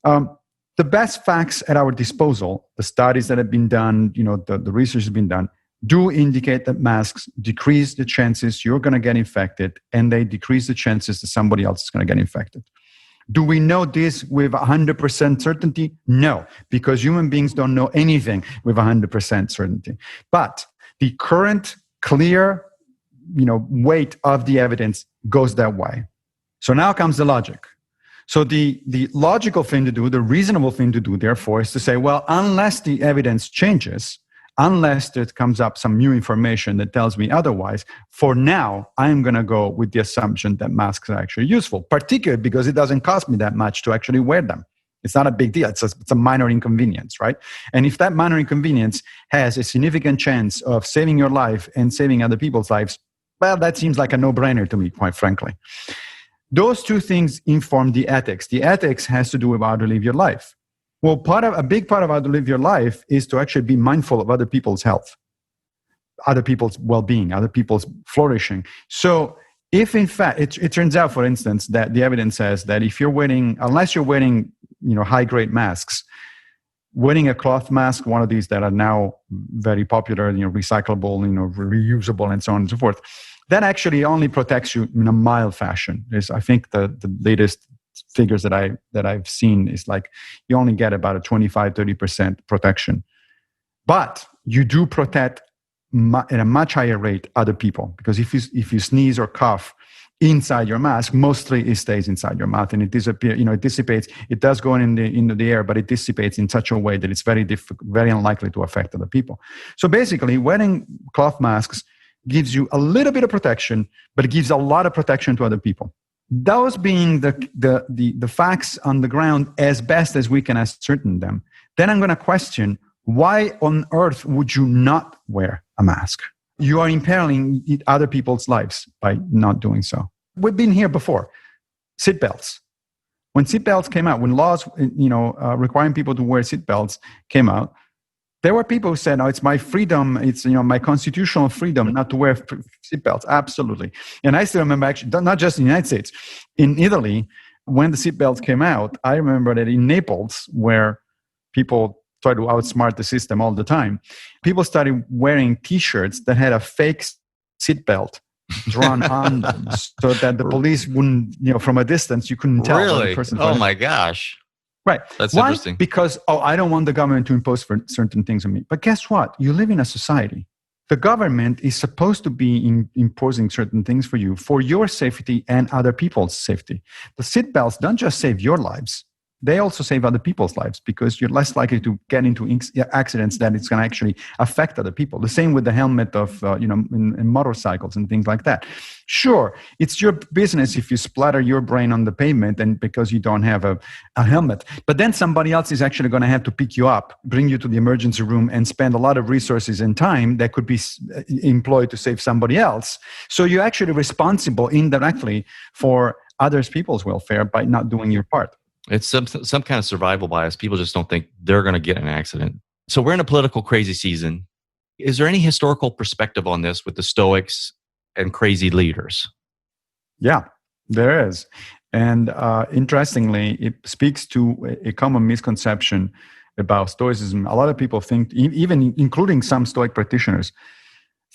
The best facts at our disposal, the studies that have been done, the research has been done, do indicate that masks decrease the chances you're going to get infected, and they decrease the chances that somebody else is going to get infected. Do we know this with 100% certainty? No, because human beings don't know anything with 100% certainty. But the current clear, weight of the evidence goes that way. So now comes the logic. So the logical thing to do, the reasonable thing to do, therefore, is to say, well, unless the evidence changes, unless there comes up some new information that tells me otherwise, for now, I'm going to go with the assumption that masks are actually useful, particularly because it doesn't cost me that much to actually wear them. It's not a big deal. It's a minor inconvenience, right? And if that minor inconvenience has a significant chance of saving your life and saving other people's lives, well, that seems like a no-brainer to me, quite frankly. Those two things inform the ethics. The ethics has to do with how to live your life. Well, a big part of how to live your life is to actually be mindful of other people's health, other people's well-being, other people's flourishing. So if in fact, it turns out, for instance, that the evidence says that unless you're wearing, high-grade masks, wearing a cloth mask, one of these that are now very popular, recyclable, reusable, and so on and so forth, that actually only protects you in a mild fashion. I think the latest figures that I've seen is like you only get about a 25-30% protection. But you do protect at a much higher rate other people, because if you sneeze or cough inside your mask, mostly it stays inside your mouth and it disappears. It dissipates. It does go into the air, but it dissipates in such a way that it's very unlikely to affect other people. So basically, wearing cloth masks gives you a little bit of protection, but it gives a lot of protection to other people. Those being the facts on the ground as best as we can ascertain them, then I'm going to question, why on earth would you not wear a mask? You are imperiling other people's lives by not doing so. We've been here before. Seatbelts. When seatbelts came out, when laws requiring people to wear seatbelts came out, there were people who said, "No, it's my freedom. It's my constitutional freedom not to wear seatbelts." Absolutely. And I still remember, actually, not just in the United States, in Italy, when the seatbelts came out, I remember that in Naples, where people try to outsmart the system all the time, people started wearing T-shirts that had a fake seatbelt drawn on them, so that the police wouldn't, from a distance, you couldn't tell. Really? The person. Oh my gosh! Right. That's Why? interesting. Because, I don't want the government to impose for certain things on me. But guess what? You live in a society. The government is supposed to be imposing certain things for your safety and other people's safety. The seatbelts don't just save your lives. They also save other people's lives, because you're less likely to get into accidents that it's going to actually affect other people. The same with the helmet of, in motorcycles and things like that. Sure, it's your business if you splatter your brain on the pavement and because you don't have a helmet. But then somebody else is actually going to have to pick you up, bring you to the emergency room, and spend a lot of resources and time that could be employed to save somebody else. So you're actually responsible indirectly for other people's welfare by not doing your part. It's some kind of survival bias. People just don't think they're going to get in an accident. So we're in a political crazy season. Is there any historical perspective on this with the Stoics and crazy leaders? Yeah, there is. And interestingly, it speaks to a common misconception about Stoicism. A lot of people think, even including some Stoic practitioners,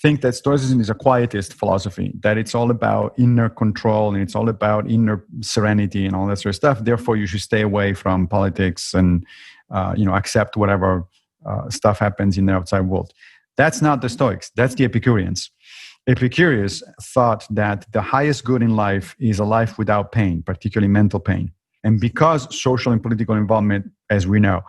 think that Stoicism is a quietist philosophy, that it's all about inner control and it's all about inner serenity and all that sort of stuff. Therefore, you should stay away from politics and accept whatever stuff happens in the outside world. That's not the Stoics. That's the Epicureans. Epicurus thought that the highest good in life is a life without pain, particularly mental pain. And because social and political involvement, as we know,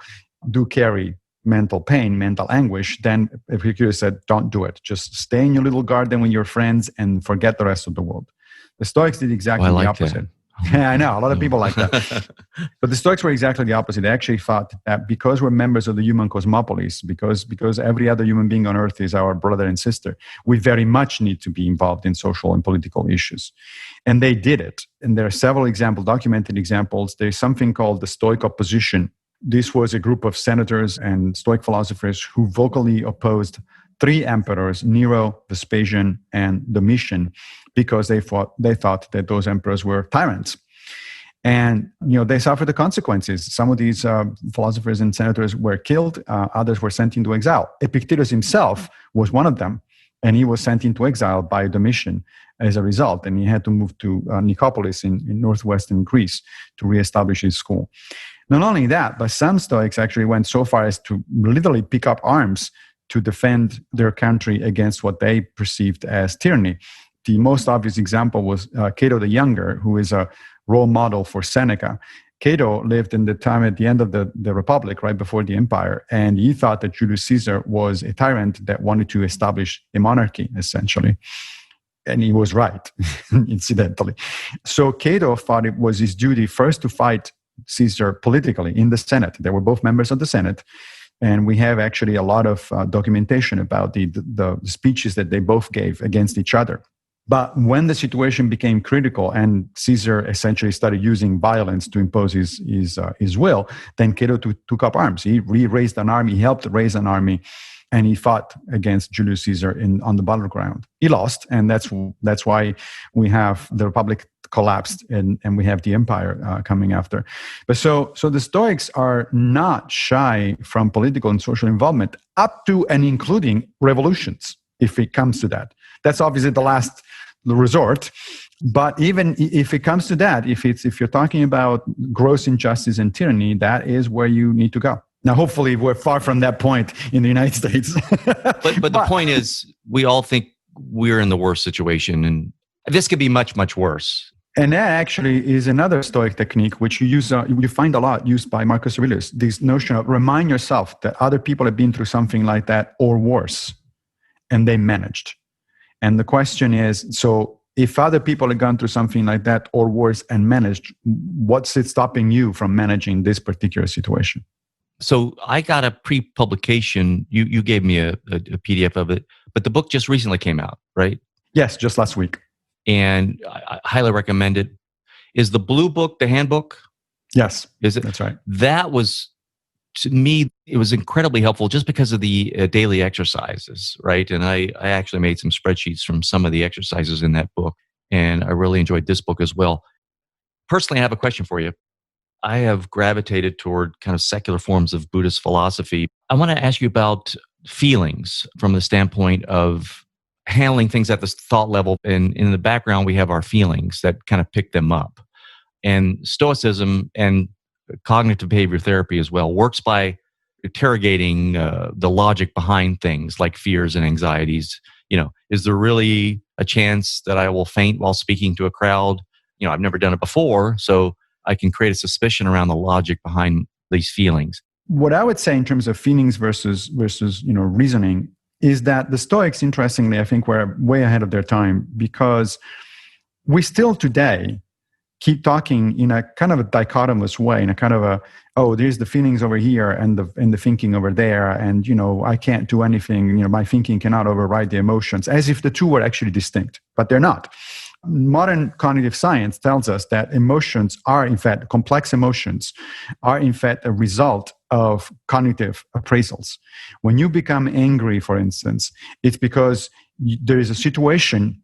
do carry mental pain, mental anguish, then Epicurus said, don't do it. Just stay in your little garden with your friends and forget the rest of the world. The Stoics did exactly the opposite. Yeah, I know. A lot of people like that. But the Stoics were exactly the opposite. They actually thought that because we're members of the human cosmopolis, because every other human being on earth is our brother and sister, we very much need to be involved in social and political issues. And they did it. And there are several documented examples. There's something called the Stoic opposition. This was a group of senators and Stoic philosophers who vocally opposed 3 emperors, Nero, Vespasian, and Domitian, because they thought that those emperors were tyrants. And they suffered the consequences. Some of these philosophers and senators were killed. Others were sent into exile. Epictetus himself was one of them, and he was sent into exile by Domitian as a result. And he had to move to Nicopolis in northwestern Greece to reestablish his school. Not only that, but some Stoics actually went so far as to literally pick up arms to defend their country against what they perceived as tyranny. The most obvious example was Cato the Younger, who is a role model for Seneca. Cato lived in the time at the end of the Republic, right before the Empire, and he thought that Julius Caesar was a tyrant that wanted to establish a monarchy, essentially. And he was right, incidentally. So Cato thought it was his duty first to fight Caesar politically in the Senate. They were both members of the Senate. And we have actually a lot of documentation about the speeches that they both gave against each other. But when the situation became critical and Caesar essentially started using violence to impose his will, then Cato took up arms. He raised an army, he helped raise an army, and he fought against Julius Caesar on the battleground. He lost, and that's why we have the Republic collapsed and we have the empire coming after. But so the Stoics are not shy from political and social involvement up to and including revolutions, if it comes to that. That's obviously the last resort. But even if it comes to that, if you're talking about gross injustice and tyranny, that is where you need to go. Now, hopefully, we're far from that point in the United States. but the point is, we all think we're in the worst situation, and this could be much, much worse. And that actually is another Stoic technique, which you find a lot used by Marcus Aurelius. This notion of remind yourself that other people have been through something like that or worse, and they managed. And the question is, so if other people have gone through something like that or worse and managed, what's it stopping you from managing this particular situation? So I got a pre-publication. You gave me a PDF of it, but the book just recently came out, right? Yes, just last week. And I highly recommend it. Is the blue book the handbook? Yes. Is it? That's right. That was, to me, it was incredibly helpful just because of the daily exercises, right? And I actually made some spreadsheets from some of the exercises in that book, and I really enjoyed this book as well. Personally, I have a question for you. I have gravitated toward kind of secular forms of Buddhist philosophy. I want to ask you about feelings from the standpoint of handling things at the thought level. And in the background, we have our feelings that kind of pick them up. And Stoicism and cognitive behavior therapy as well, works by interrogating the logic behind things like fears and anxieties. Is there really a chance that I will faint while speaking to a crowd? I've never done it before, so I can create a suspicion around the logic behind these feelings. What I would say in terms of feelings versus reasoning is that the Stoics, interestingly, I think were way ahead of their time, because we still today keep talking in a kind of a dichotomous way, in a kind of a, there's the feelings over here and the thinking over there, and I can't do anything. My thinking cannot override the emotions, as if the two were actually distinct, but they're not. Modern cognitive science tells us that emotions are, in fact, complex emotions are, in fact, a result of cognitive appraisals. When you become angry, for instance, it's because there is a situation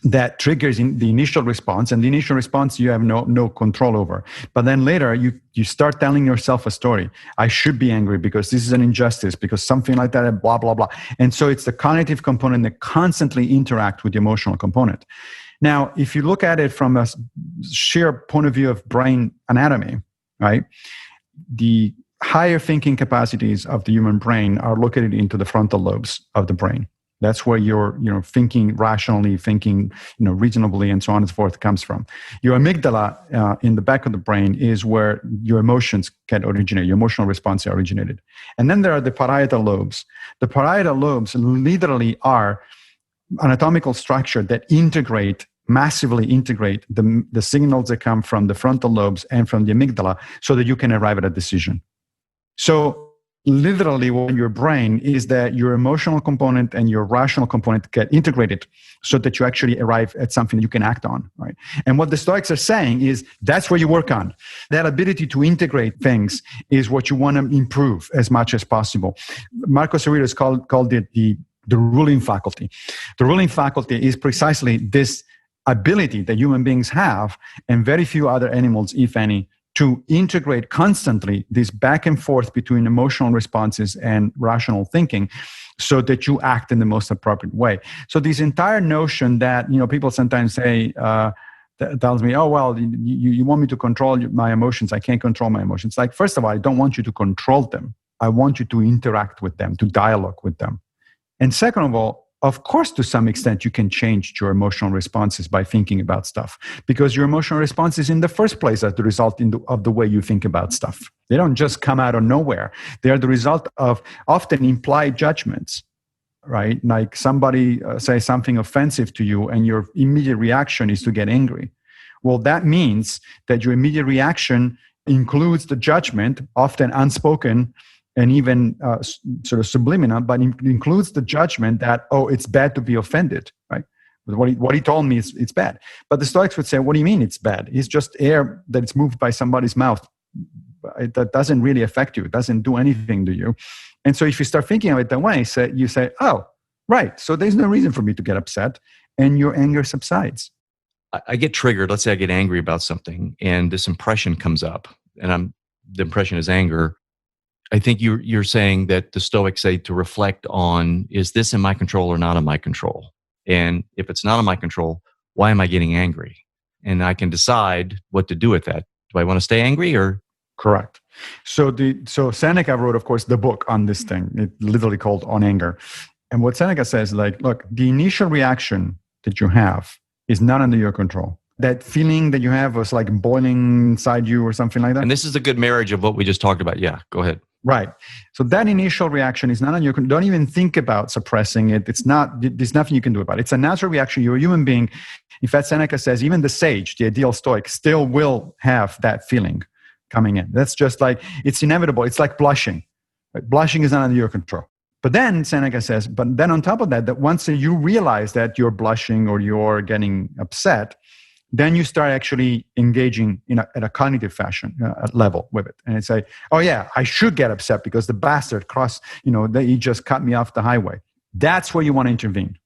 that triggers the initial response, and the initial response you have no control over. But then later you start telling yourself a story. I should be angry because this is an injustice, because something like that, blah, blah, blah. And so it's the cognitive component that constantly interact with the emotional component. Now, if you look at it from a sheer point of view of brain anatomy, right, the higher thinking capacities of the human brain are located into the frontal lobes of the brain. That's where your thinking rationally, thinking reasonably, and so on and so forth comes from. Your amygdala in the back of the brain is where your emotions can originate, your emotional response originated. And then there are the parietal lobes. The parietal lobes literally are anatomical structure that massively integrate the signals that come from the frontal lobes and from the amygdala so that you can arrive at a decision. So literally what your brain is that your emotional component and your rational component get integrated so that you actually arrive at something that you can act on, right? And what the Stoics are saying is that's where you work on. That ability to integrate things is what you want to improve as much as possible. Marcus Aurelius called it the ruling faculty. The ruling faculty is precisely this ability that human beings have, and very few other animals, if any, to integrate constantly this back and forth between emotional responses and rational thinking so that you act in the most appropriate way. So this entire notion that, people sometimes say, that tells me, you want me to control my emotions. I can't control my emotions. Like, first of all, I don't want you to control them. I want you to interact with them, to dialogue with them. And second of all, of course, to some extent, you can change your emotional responses by thinking about stuff, because your emotional responses in the first place are the result of the way you think about stuff. They don't just come out of nowhere. They are the result of often implied judgments, right? Like somebody says something offensive to you and your immediate reaction is to get angry. Well, that means that your immediate reaction includes the judgment, often unspoken, and even sort of subliminal, but includes the judgment that, it's bad to be offended, right? But what he told me is it's bad. But the Stoics would say, what do you mean it's bad? It's just air that is moved by somebody's mouth. That doesn't really affect you. It doesn't do anything to you. And so if you start thinking of it that way, you say, oh, right, so there's no reason for me to get upset, and your anger subsides. I get triggered. Let's say I get angry about something, and this impression comes up, and the impression is anger. I think you're saying that the Stoics say to reflect on, is this in my control or not in my control? And if it's not in my control, why am I getting angry? And I can decide what to do with that. Do I want to stay angry or? Correct. So Seneca wrote, of course, the book on this thing. It literally called On Anger. And what Seneca says, look, the initial reaction that you have is not under your control. That feeling that you have was like boiling inside you or something like that. And this is a good marriage of what we just talked about. Yeah, go ahead. Right. So that initial reaction is not on your control. Don't even think about suppressing it. There's nothing you can do about it. It's a natural reaction. You're a human being. In fact, Seneca says even the sage, the ideal Stoic, still will have that feeling coming in. That's just like, it's inevitable. It's like blushing. Right? Blushing is not under your control. But then Seneca says, but then on top of that once you realize that you're blushing or you're getting upset, then you start actually engaging at a cognitive fashion level with it. And it's like, oh yeah, I should get upset because the bastard he just cut me off the highway. That's where you want to intervene.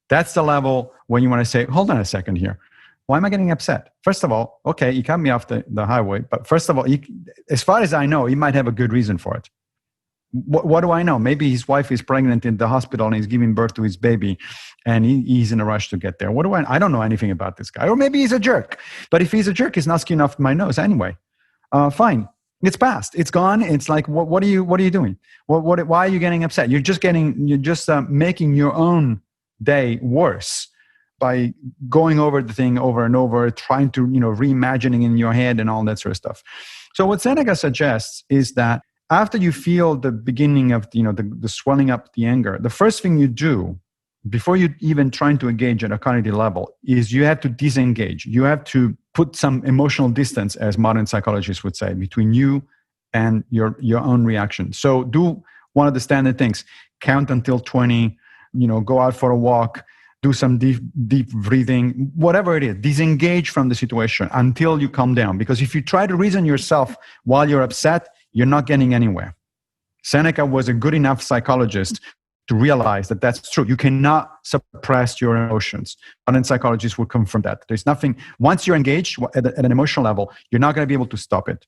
That's the level when you want to say, hold on a second here. Why am I getting upset? First of all, okay, he cut me off the highway. But first of all, as far as I know, he might have a good reason for it. What do I know? Maybe his wife is pregnant in the hospital and he's giving birth to his baby and he's in a rush to get there. I don't know anything about this guy. Or maybe he's a jerk. But if he's a jerk, he's not skin off my nose anyway. fine. It's past. It's gone. It's like, what are you doing? Why are you getting upset? You're just making your own day worse by going over the thing over and over, trying to, reimagining in your head and all that sort of stuff. So what Seneca suggests is that after you feel the beginning of, the swelling up, the anger, the first thing you do before you even trying to engage at a cognitive level is you have to disengage. You have to put some emotional distance, as modern psychologists would say, between you and your own reaction. So do one of the standard things: count until 20, go out for a walk, do some deep breathing, whatever it is. Disengage from the situation until you calm down. Because if you try to reason yourself while you're upset, you're not getting anywhere. Seneca was a good enough psychologist to realize that that's true. You cannot suppress your emotions. Modern psychologists will confirm that. There's nothing, once you're engaged at an emotional level, you're not going to be able to stop it.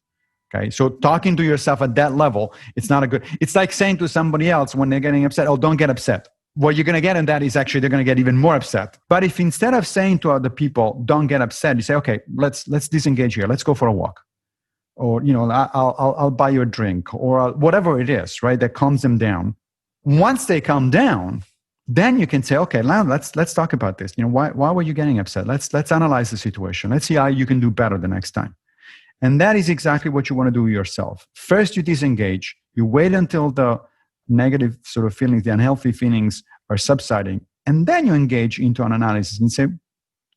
Okay, so talking to yourself at that level, it's not a good, it's like saying to somebody else when they're getting upset, oh, don't get upset. What you're going to get in that is actually they're going to get even more upset. But if instead of saying to other people, don't get upset, you say, okay, let's disengage here. Let's go for a walk. Or, I'll buy you a drink, or whatever it is, right? That calms them down. Once they calm down, then you can say, okay, now let's talk about this. Why were you getting upset? Let's analyze the situation. Let's see how you can do better the next time. And that is exactly what you want to do yourself. First, you disengage. You wait until the negative sort of feelings, the unhealthy feelings are subsiding. And then you engage into an analysis and say, what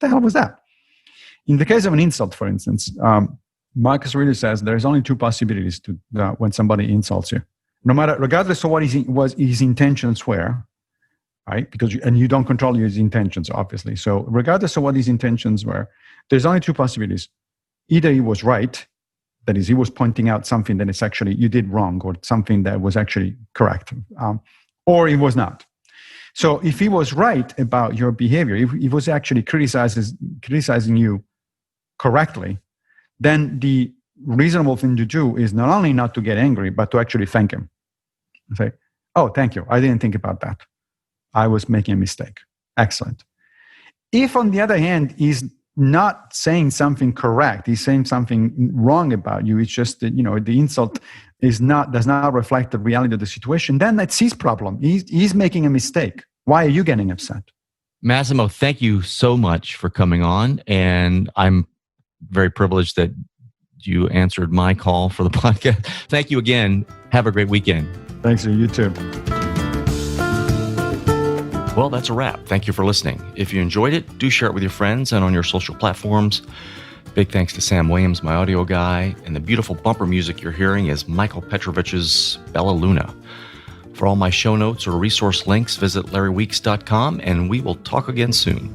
the hell was that? In the case of an insult, for instance, Marcus Aurelius says there's only two possibilities to when somebody insults you. Regardless of what his intentions were, right? Because you don't control his intentions, obviously. So regardless of what his intentions were, there's only two possibilities. Either he was right, that is, he was pointing out something that is actually you did wrong, or something that was actually correct, or he was not. So if he was right about your behavior, if he was actually criticizing you correctly, then the reasonable thing to do is not only not to get angry, but to actually thank him. Say, oh, thank you. I didn't think about that. I was making a mistake. Excellent. If, on the other hand, he's not saying something correct, he's saying something wrong about you, it's just that, the insult does not reflect the reality of the situation, then that's his problem. He's making a mistake. Why are you getting upset? Massimo, thank you so much for coming on. And I'm very privileged that you answered my call for the podcast. Thank you again. Have a great weekend. Thanks, you too. Well, that's a wrap. Thank you for listening. If you enjoyed it, do share it with your friends and on your social platforms. Big thanks to Sam Williams, my audio guy, and the beautiful bumper music you're hearing is Michael Petrovich's Bella Luna. For all my show notes or resource links, visit LarryWeeks.com, and we will talk again soon.